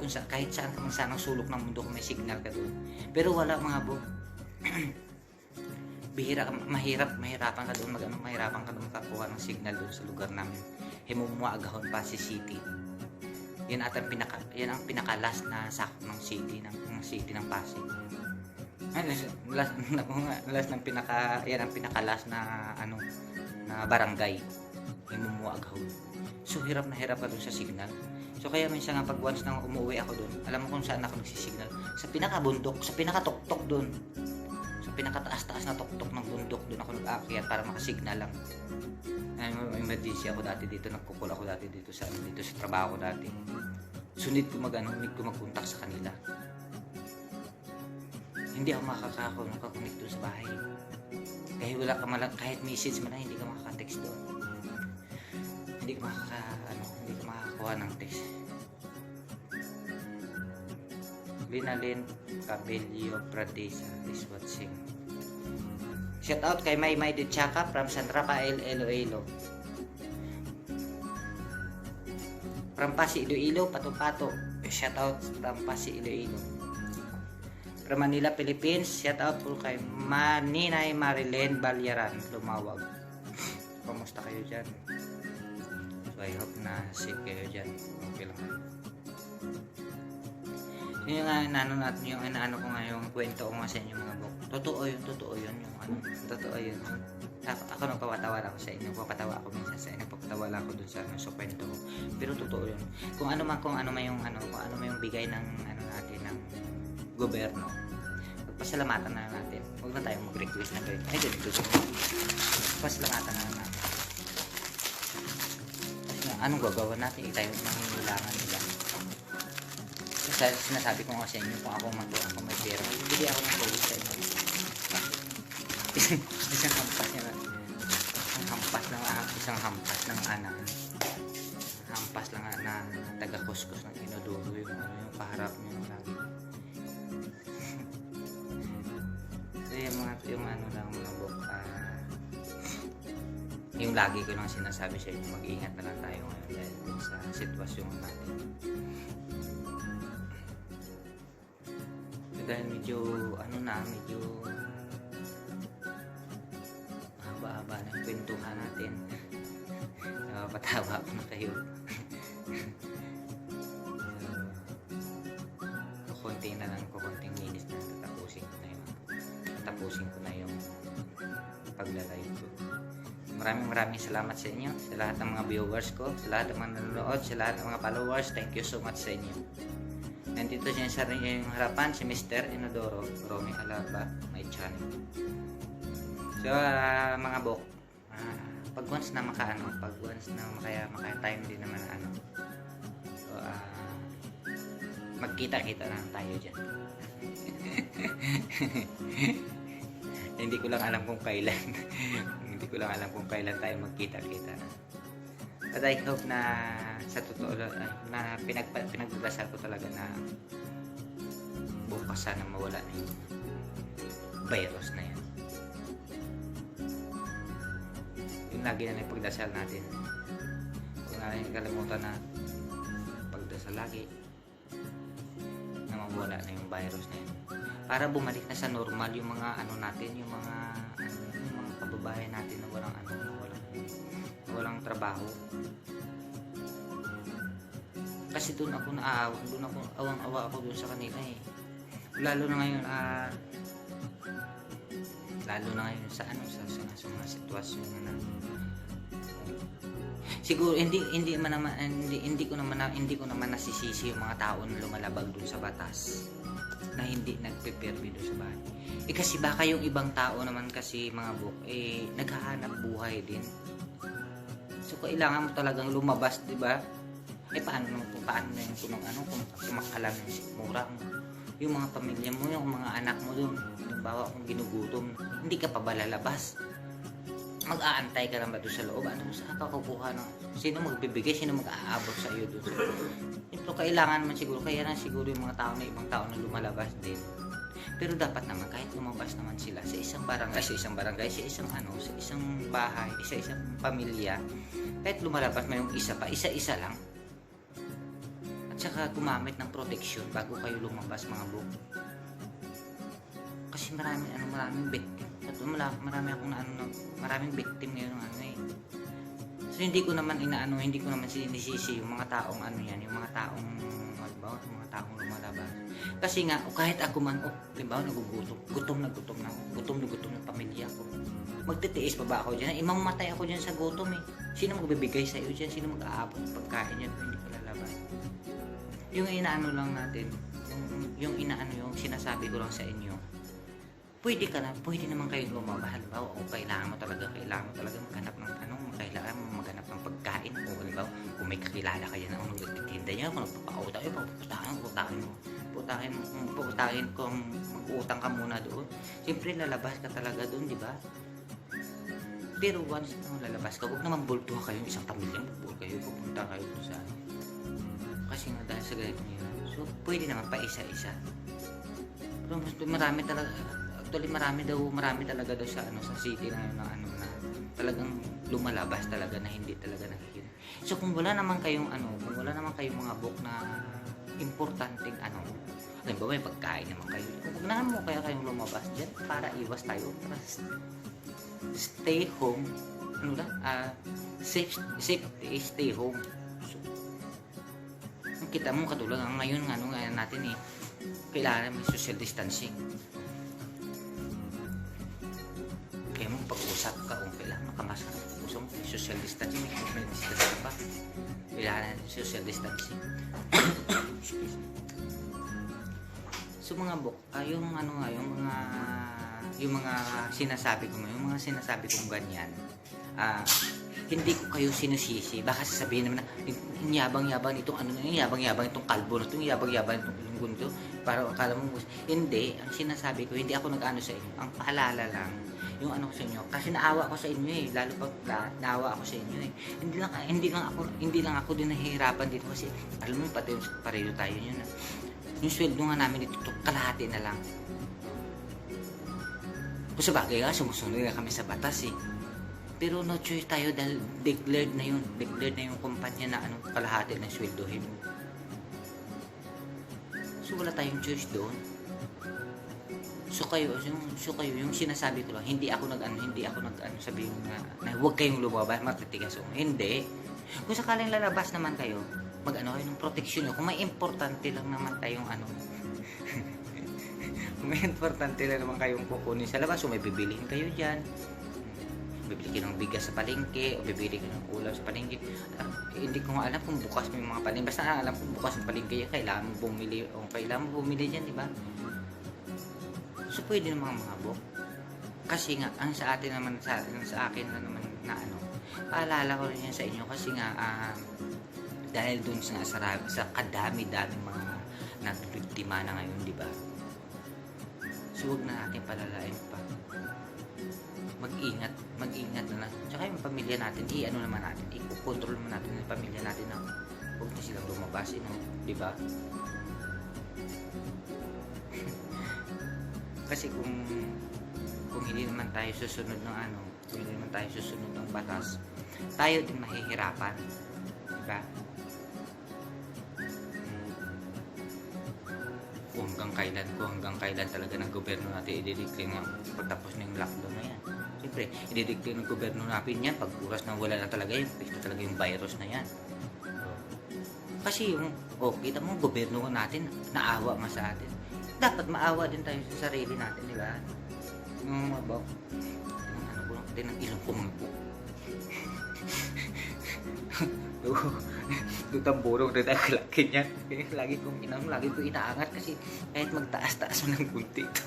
saan ka man sanang sulok ng mundo kung may signal ka doon. Pero wala mga bo. Mahirapan ka doon makakuha ng signal doon sa lugar namin. Himumua, Agahon, Pasay City. Yan ang pinaka-last na sakop ng city ng Pasig. Last na barangay. Himumua, Agahon. So hirap na hirap ka dun sa signal. So kaya minsan nga pag once nang umuwi ako dun, alam mo kung saan ako nagsisignal? Sa pinakabundok, sa pinakatuktok dun. Sa pinakataas-taas na tuktok ng bundok dun ako nag-aakyat para makasignal lang. Ay, may emergency ako dati dito, nagkukul ako dati dito sa trabaho ko dati. So need ko magkontak sa kanila. Hindi ako makakonect doon sa bahay. Kahit wala ka malang, kahit message man na, hindi ka makaka-text doon. Hindi ka makakuha ng text. Linalyn Cabello Pradesa is watching. Shout out kay Maymay de Chaka from San Rafael, Iloilo. From Pasig, Iloilo, Pato-Pato. Shout out from Pasig, Iloilo. From Manila, Philippines. Shout out po kay Maninay Marilyn Balyaran, Lumawag. Kamusta kayo dyan? So I hope na safe kayo dyan. Okay lang kayo. Yun yung natin, yung inaano ko nga, yung kwento ko nga sa inyo mga bok. Totoo yun, yung ano, totoo yun. Ako nagpapatawa lang ako sa inyo, papatawa ako minsan sa inyo, papatawa lang ako dun sa kwento ko. Pero totoo yun. Kung ano man yung bigay ng ano natin, ng gobyerno, pasalamatan na natin. Huwag na tayong mag-request na gawin. Ay, ganito. Pasalamatan na natin. Kasi anong gagawa natin? Tayo nangingilangan nila. Kasi sinasabi ko nga sa inyo, kung ako may pera, bibili ako ng tulog sa inyo. Isang hampas ng anak. Hampas lang na taga-kuskus ng inudulo yung paharap niyo lagi. So yung ano lang mga bok, yung lagi ko lang sinasabi sa inyo, mag-ingat na lang tayo ngayon dahil sa sitwasyon natin. So, dahil medyo haba-haba na yung kwentuhan natin. Patawa ko na kayo. Kukunting minutes na tatapusin ko na yung pagla-live ko. Maraming salamat sa inyo, sa lahat ng mga viewers ko, sa lahat ng mga nanonood, sa lahat ng mga followers. Thank you so much sa inyo. Nandito siya sa yung harapan si Mr. Inodoro Romy Alaba, my channel. So mga bok, pag once na maka-time din naman so magkita-kita lang tayo dyan. Hindi ko lang alam kung kailan tayo magkita-kita. But I hope na sa totoo na pinagdadasal ko talaga na bukas sana mawala na yung virus na yan. Yung lagi na yung pagdasal natin. Kung natin kalimutan na pagdasal lagi na mawala na yung virus na yan. Para bumalik na sa normal yung mga natin, yung mga kababayan natin na walang trabaho. Kasi doon ako awang-awa ako doon sa kanila eh. Lalo na ngayon sa mga sitwasyon na siguro hindi ko naman nasisisi yung mga tao na lumalabag doon sa batas na hindi nagpe-permi doon sa bahay. Kasi baka yung ibang tao naman kasi mga buk naghahanap buhay din. So kailangan mo talagang lumabas, 'di ba? Paano na yung kung kumakalam yung sikmura mo, yung mga pamilya mo, yung mga anak mo doon, halimbawa kung ginugutom, hindi ka pa ba lalabas? Mag-aantay ka lang ba doon sa loob? Ano saan ka kukuha ng sino magbibigay, sino mag-aabot sa iyo doon? Pero kailangan man siguro, kaya na siguro yung mga tao na ibang tao na lumalabas din. Pero dapat naman kahit lumabas naman sila sa isang barangay, sa isang bahay, sa isang pamilya, kahit lumalabas may yung isa-isa lang. At saka gumamit ng protection bago kayo lumabas mga buk. Kasi maraming victim. At maraming victim ngayon ng So So, hindi ko naman hindi ko naman sinisisi yung mga taong yung mga taong, halimbawa, yung mga taong lumalabas. Kasi nga, kahit ako man, halimbawa, gutom na gutom ng pamilya ko. Magtitiis pa ba ako dyan? Mamamatay ako dyan sa gutom eh. Sino magbibigay sa iyo dyan? Sino mag-aabot ng pagkain dyan kung hindi ko lalabas? Yung lang natin, yung sinasabi ko lang sa inyo, pwede naman kayong lumabas. Halimbawa, kailangan mo talaga maghanap ng pagkain. O halimbawa, kung may kakilala ka yan, nagtitinda niya, kung nagpapautang, putahin ko, mag-utang ka muna doon. Siyempre, lalabas ka talaga doon, di ba? Pero once na lalabas ka, huwag naman bultuhan kayo, isang pamilya, pupunta kayo doon sa kasi nga dahil sa ganito nila. So, pwede naman pa isa-isa. Pero marami talaga daw sa city na talagang lumalabas talaga na hindi talaga nakikita. So kung wala naman kayong mga book na importanteng halimbawa may pagkain naman kayo. Kung naman mo kayong lumabas diyan para iwas tayo, para stay home. Safe stay home. So, kita mo katulad ngayon natin kailangan may social distancing. Kaya mo pag-usap ka kung kailangan makamask ka. Gusto mo social distancing, may distancing pa. Kailangan social distancing. So mga yung mga sinasabi kong ganyan, hindi ko kayo sinusisi. Baka sasabihin naman na yabang-yabang itong kalbo na itong yabang-yabang itong gundo. Para akala mo, hindi. Ang sinasabi ko, hindi ako nag-ano sa inyo. Ang paalala lang, yung ko sa inyo. Kasi naawa ako sa inyo eh. Lalo pag naawa ako sa inyo eh. Hindi lang ako din nahihirapan dito kasi alam mo, pati pareho tayo yun. Yung sweldo nga namin dito, kalahati na lang. Kung sa bagay nga, sumusunod na kami sa batas eh. Pero no choice tayo dahil declared na yung kumpanya na kalahati ng sweldohin mo. So wala tayong choice doon. So kayo yung sinasabi ko lang, hindi ako nag sabihin na huwag kayong lumabas, matitigas. So, hindi. Kung sakaling lalabas naman kayo, kayo ng protection nyo. Kung may importante lang naman tayong kung may importante lang naman kayong kukunin sa labas, so may bibilihin kayo dyan. Bibili kayo ng bigas sa palengke, o bibili kayo ng ulam sa palengke. Hindi ko nga alam kung bukas may mga palengke. Basta alam kung bukas ang palengke, kailangan mo bumili dyan, di ba? So, pwede naman mahabok. Kasi nga, ang sa akin na naman paalala ko rin yan sa inyo kasi nga, dahil dun sa kadami-daming mga nagbibiktima na ngayon, di ba? So, huwag na natin palalain pa. Mag-ingat na lang. Tsaka yung pamilya natin, i-control naman natin yung pamilya natin na huwag na silang lumabas, di ba? Kasi kung hindi naman tayo susunod ng batas, tayo din mahihirapan, di ba? Kung hanggang kailan talaga ng gobyerno natin i-declare nga pagtapos ng lockdown na yan. Siyempre, i-declare ng gobyerno natin yan pag oras na wala na talaga yung virus na yan. Kasi kita mo, gobyerno natin naawa nga sa atin. Dapat maawa din tayo sa sarili natin, di ba? Yung mabaw. Ko lang din ng ilong kumangko. Tamburong na nakalaki niya. Lagi kong inaangat kasi kahit magtaas-taas mo ng kunti ito.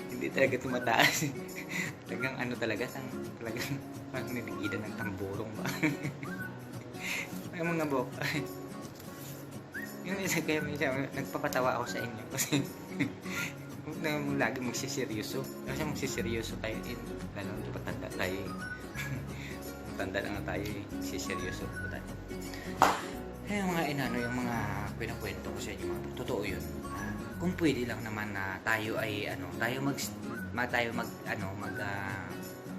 Hindi talaga tumataas. Talagang talagang niligidan ng tamburong ba. Ay mga bok. Yung isa kaya nagpapatawa ako sa inyo kasi huwag na mo lagi magsiseryoso. Kasi magsiseryoso tayo din. Lalo ito patanda tayo. Tanda na nga tayo magsiseryoso po tayo. Yung mga pinakwento ko sa inyo, totoo yun. Kung pwede lang naman na tayo ay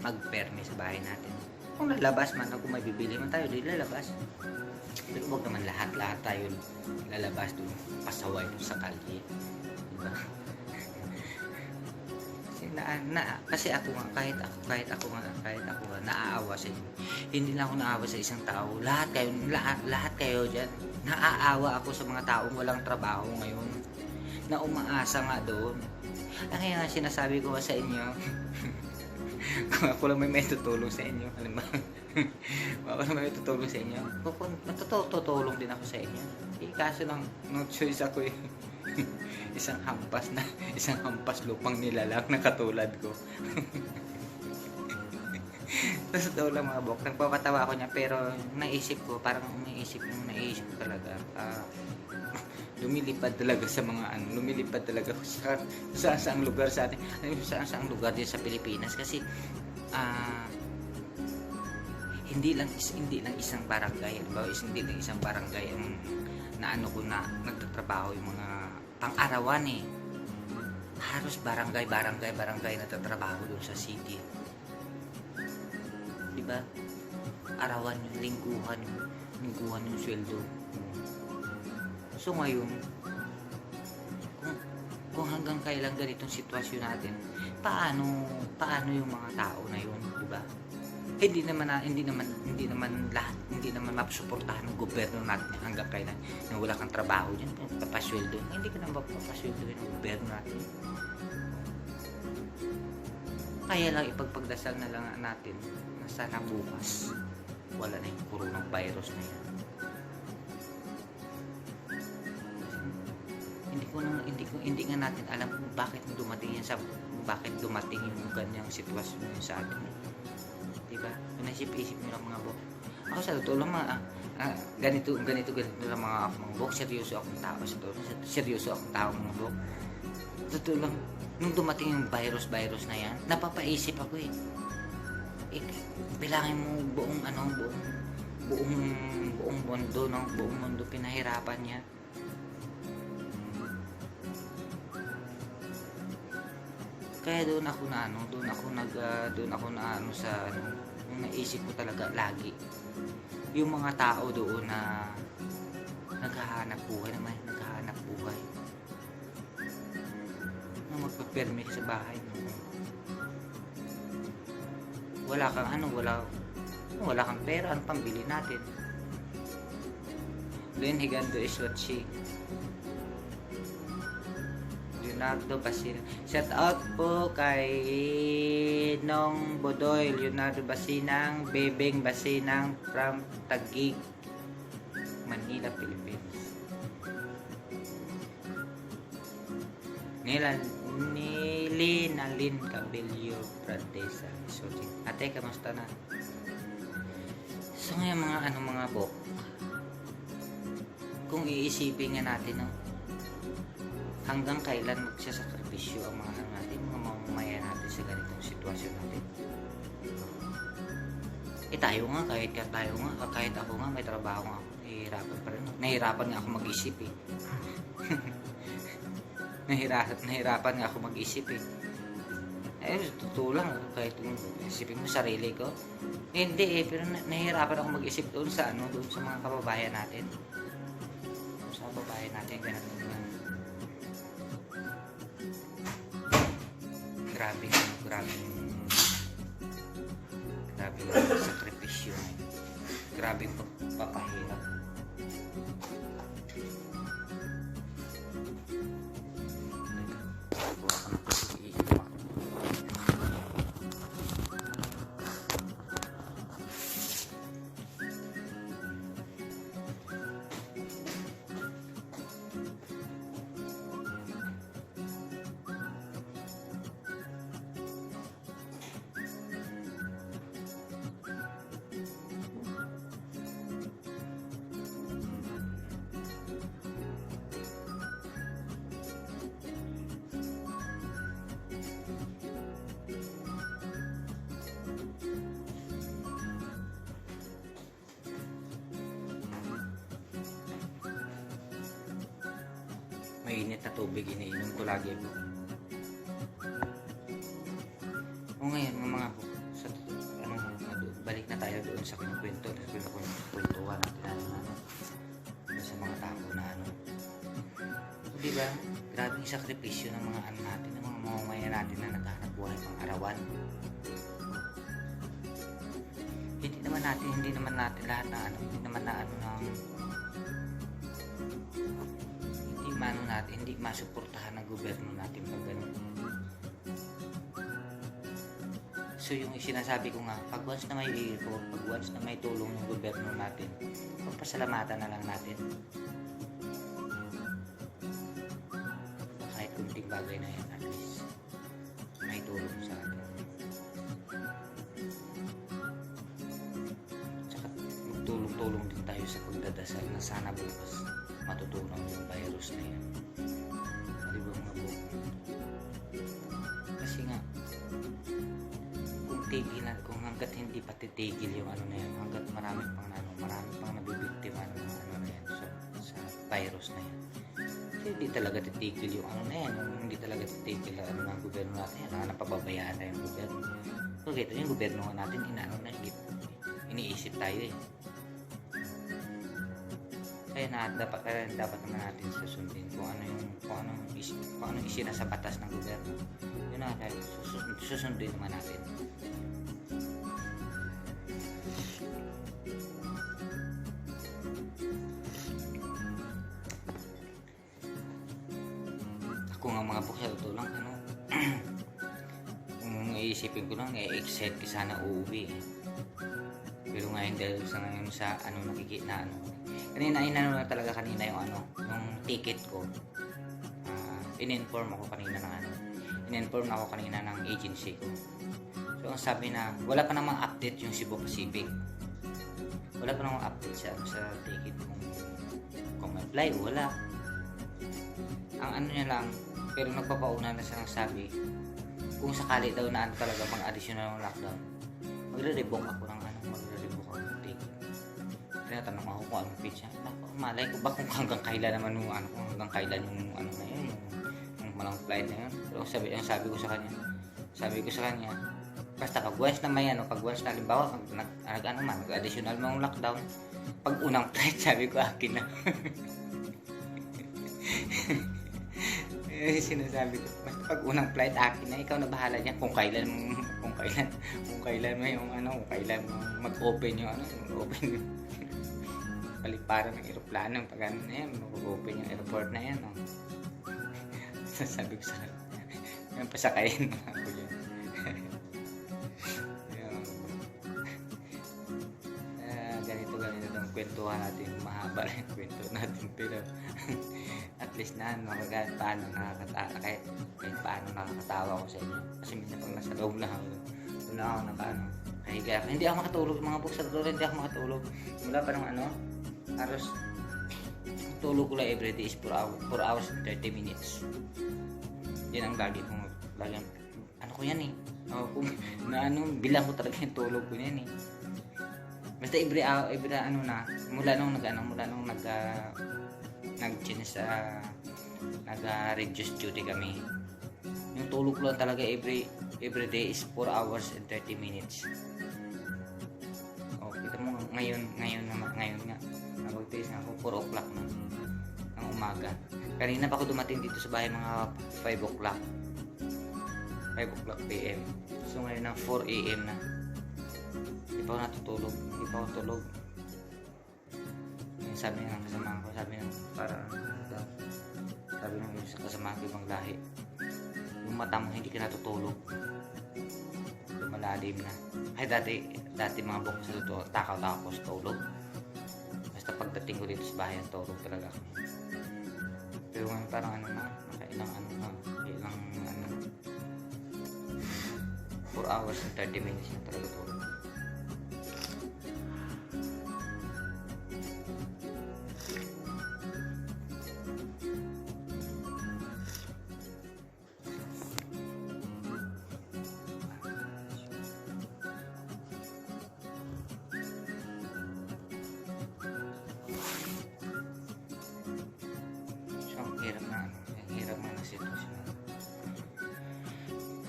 magpermi sa bahay natin. Kung lalabas man, kung may bibili man tayo, di lalabas. Pero huwag naman lahat tayo lalabas doon, pasaway doon sa kalye. Diba? Kasi kasi ako nga, kahit ako nga naaawa sa inyo. Hindi lang ako naaawa sa isang tao. Lahat kayo diyan. Naaawa ako sa mga taong walang trabaho ngayon. Na umaasa nga doon. Ang kaya nga sinasabi ko sa inyo, kung ako lang may tutulong sa inyo, alam mo? Kung ako lang may tutulong sa inyo, tutulong din ako sa inyo. Kaso lang, no choice ako eh. isang hampas lupang nilalang na katulad ko. Tapos daw lang mga bok, nagpapatawa ako niya, pero naisip ko talaga, lumilipad talaga sa mga lumilipad talaga sa saang lugar sa atin, sa saang lugar din sa Pilipinas, kasi hindi lang isang barangay, hindi lang isang barangay ang nagtatrabaho yung mga pang-arawan eh. Halos barangay nagtatrabaho doon sa city. Diba? Arawan yung lingguhan yung sweldo. So ngayon, kung hanggang kailan ganitong sitwasyon natin, paano yung mga tao na yun, diba? Hindi naman mapasuportahan ng gobyerno natin hanggang kailan na wala kang trabaho diyan, papasweldo. Hindi ka na mapapasweldo ng gobyerno natin. Kaya lang ipagpagdasal na lang natin na sana bukas wala na yung coronavirus na yan. Hindi nga natin alam kung bakit dumating yung ganyang sitwasyon sa atin. Diba? Naisip-isip nyo lang mga bok. Ako sa totoo lang ganito lang mga bok. Seryoso akong tao mga bok. Totoo lang, nung dumating yung virus na yan, napapaisip ako eh. Bilangin mo buong mundo, no? Buong mundo pinahirapan niya. Kaya doon ako sa naisip ko talaga lagi. Yung mga tao doon na naghahanap buhay. Na magpa-permit sa bahay. Wala kang pera, ang pambili natin. Then Higando is what she Leonardo Basinang. Shout out po kay Nong Bodoy, Leonardo Basinang, Bebeng Basinang from Taguig, Manila, Philippines. Nalin Cabello Pradesa. Sorry. Ate, kamusta na? So ngayon mga bok, kung iisipin nga natin, no, hanggang kailan magsasakripisyo ang mga mamamayan natin sa ganitong sitwasyon natin. Tayo nga, kahit ako nga may trabaho nga ako, nahihirapan nga ako mag-isip eh. nahihirapan nga ako mag-isip eh. Totoo lang, kahit isipin mo sarili ko, hindi eh, pero nahihirapan ako mag-isip doon sa mga kababayan natin. Sa kababayan natin, ganito nga. Grabe sakripisyo, grabe pagpapahirap. Mainit na tubig iniinom ko lagi po. O ngayon mga po, balik na tayo doon sa kwentuhan natin sa mga tao na diba? Grabing sakripisyo ng mga ano natin, ng mga mamamayan natin na naghahanap buhay pang arawan. Hindi naman natin lahat na ano, hindi naman na ano ng hindi masuportahan ng gobyerno natin pag ganun. So yung sinasabi ko nga, pag once na may effort, pag once na may tulong ng gobyerno natin, pagpasalamatan na lang natin. Kahit kunting bagay na yan, at least may tulong sa atin. Tsaka magtulong-tulong din tayo sa pagdadasal na sana bukas matutunan yung virus na yan. Di ba mga bro? Kasi nga, kung hanggat hindi pa titigil yung ano na yan, hanggat marami pang nabibiktima ng ano na yan sa virus na yan. Kasi hindi talaga titigil yung ano na yan, hindi talaga titigil ang ano ng gobyerno natin yan, napababayaan na yung gobyerno. So kita yung gobyerno natin, iniisip tayo eh. Kaya dapat naman natin susundin kung anong isinasa batas ng gobyerno. Yun na, susundin naman natin. Ako nga mga buksa, ito lang ano, kung iisipin ko lang, excited ka sana uuwi eh. Pero ngayon dahil sa nakikita na ano, kanina na talaga kanina yung ticket ko. In-inform ako kanina ng agency ko. So ang sabi na wala pa namang update yung Cebu Pacific. Wala pa namang update sa ticket kung may fly o wala. Ang ano niya lang, pero nagpapauna na siya ng sabi kung sakali daw na talaga pang additional lockdown, magre-revoke ako ng ticket. Tinatanong ako kung anong page niya. Malay ko ba kung hanggang kailan naman yung hanggang kailan yung na yun, yung malang flight na yun. Pero sabi ko sa kanya, basta pag once na may pag once na halimbawa nag-additional mong lockdown, pag unang flight sabi ko akin na. Sinasabi ko, basta pag unang flight akin na, ikaw na bahala niya kung kailan mo yung kung kailan mo mag-open yung mag-open paliparan ng aeroplano pag ano na yan, mag-open yung airport na yan sabi ko sa kanya, pasakayin mo ako yun. Ganito itong kwentuhan natin, mahaba na yung kwento natin, pero at least na kahit paano nakakatawa ko sa inyo, kasi minsan pag nasa loob na ako kahiga, hindi ako makatulog mga buksa, hindi ako makatulog mula pa ng halos tulog ko lang everyday is 4 hours and 30 minutes. Yan ang lagi ko yan eh. Bilang ko talaga yung tulog ko yan eh. Basta every mula nung nag-change nag-reduce duty kami. Yung tulog ko lang talaga every day is 4 hours and 30 minutes. Kita mo ngayon nga nabagtis na ako 4 o'clock na ng umaga. Kanina pa ako dumating dito sa bahay mga 5 o'clock PM. So ngayon na 4 AM na. Hindi pa ako natutulog. Sabi ng kasama ko, sabi ng isa kasama ko ibang lahi, yung mata mo hindi ka natutulog, lumalalim na. Ay dati mga bukong sa totoo, takaw ko sa tulog. Basta pagdating ko dito sa bahay, ang tulog talaga kami. Pero ngayon parang nakailang 4 hours and 30 minutes na talaga tulog.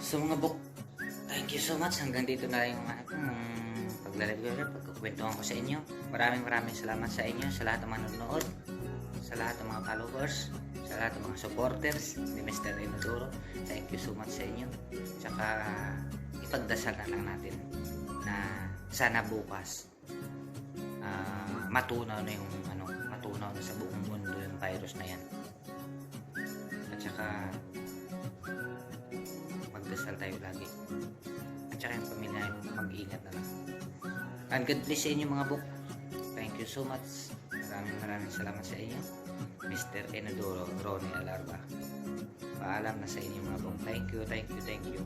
So mga buk, thank you so much. Hanggang dito na yung pagkukwentuhan ko sa inyo. Maraming salamat sa inyo, sa lahat ng manonood, sa lahat ng mga followers, sa lahat ng mga supporters ni Mr. Inodoro. Thank you so much sa inyo. Tsaka ipagdasal na lang natin na sana bukas matunaw na yung matunaw na sa buong mundo yung virus na yan. At saka magdasal tayo lagi. At saka yung pamilya mag-ingat na lang. And God bless sa inyo mga buk. Thank you so much. Maraming salamat sa inyo. Mr. Inodoro Ronnie Alarba. Paalam na sa inyo mga buk. Thank you.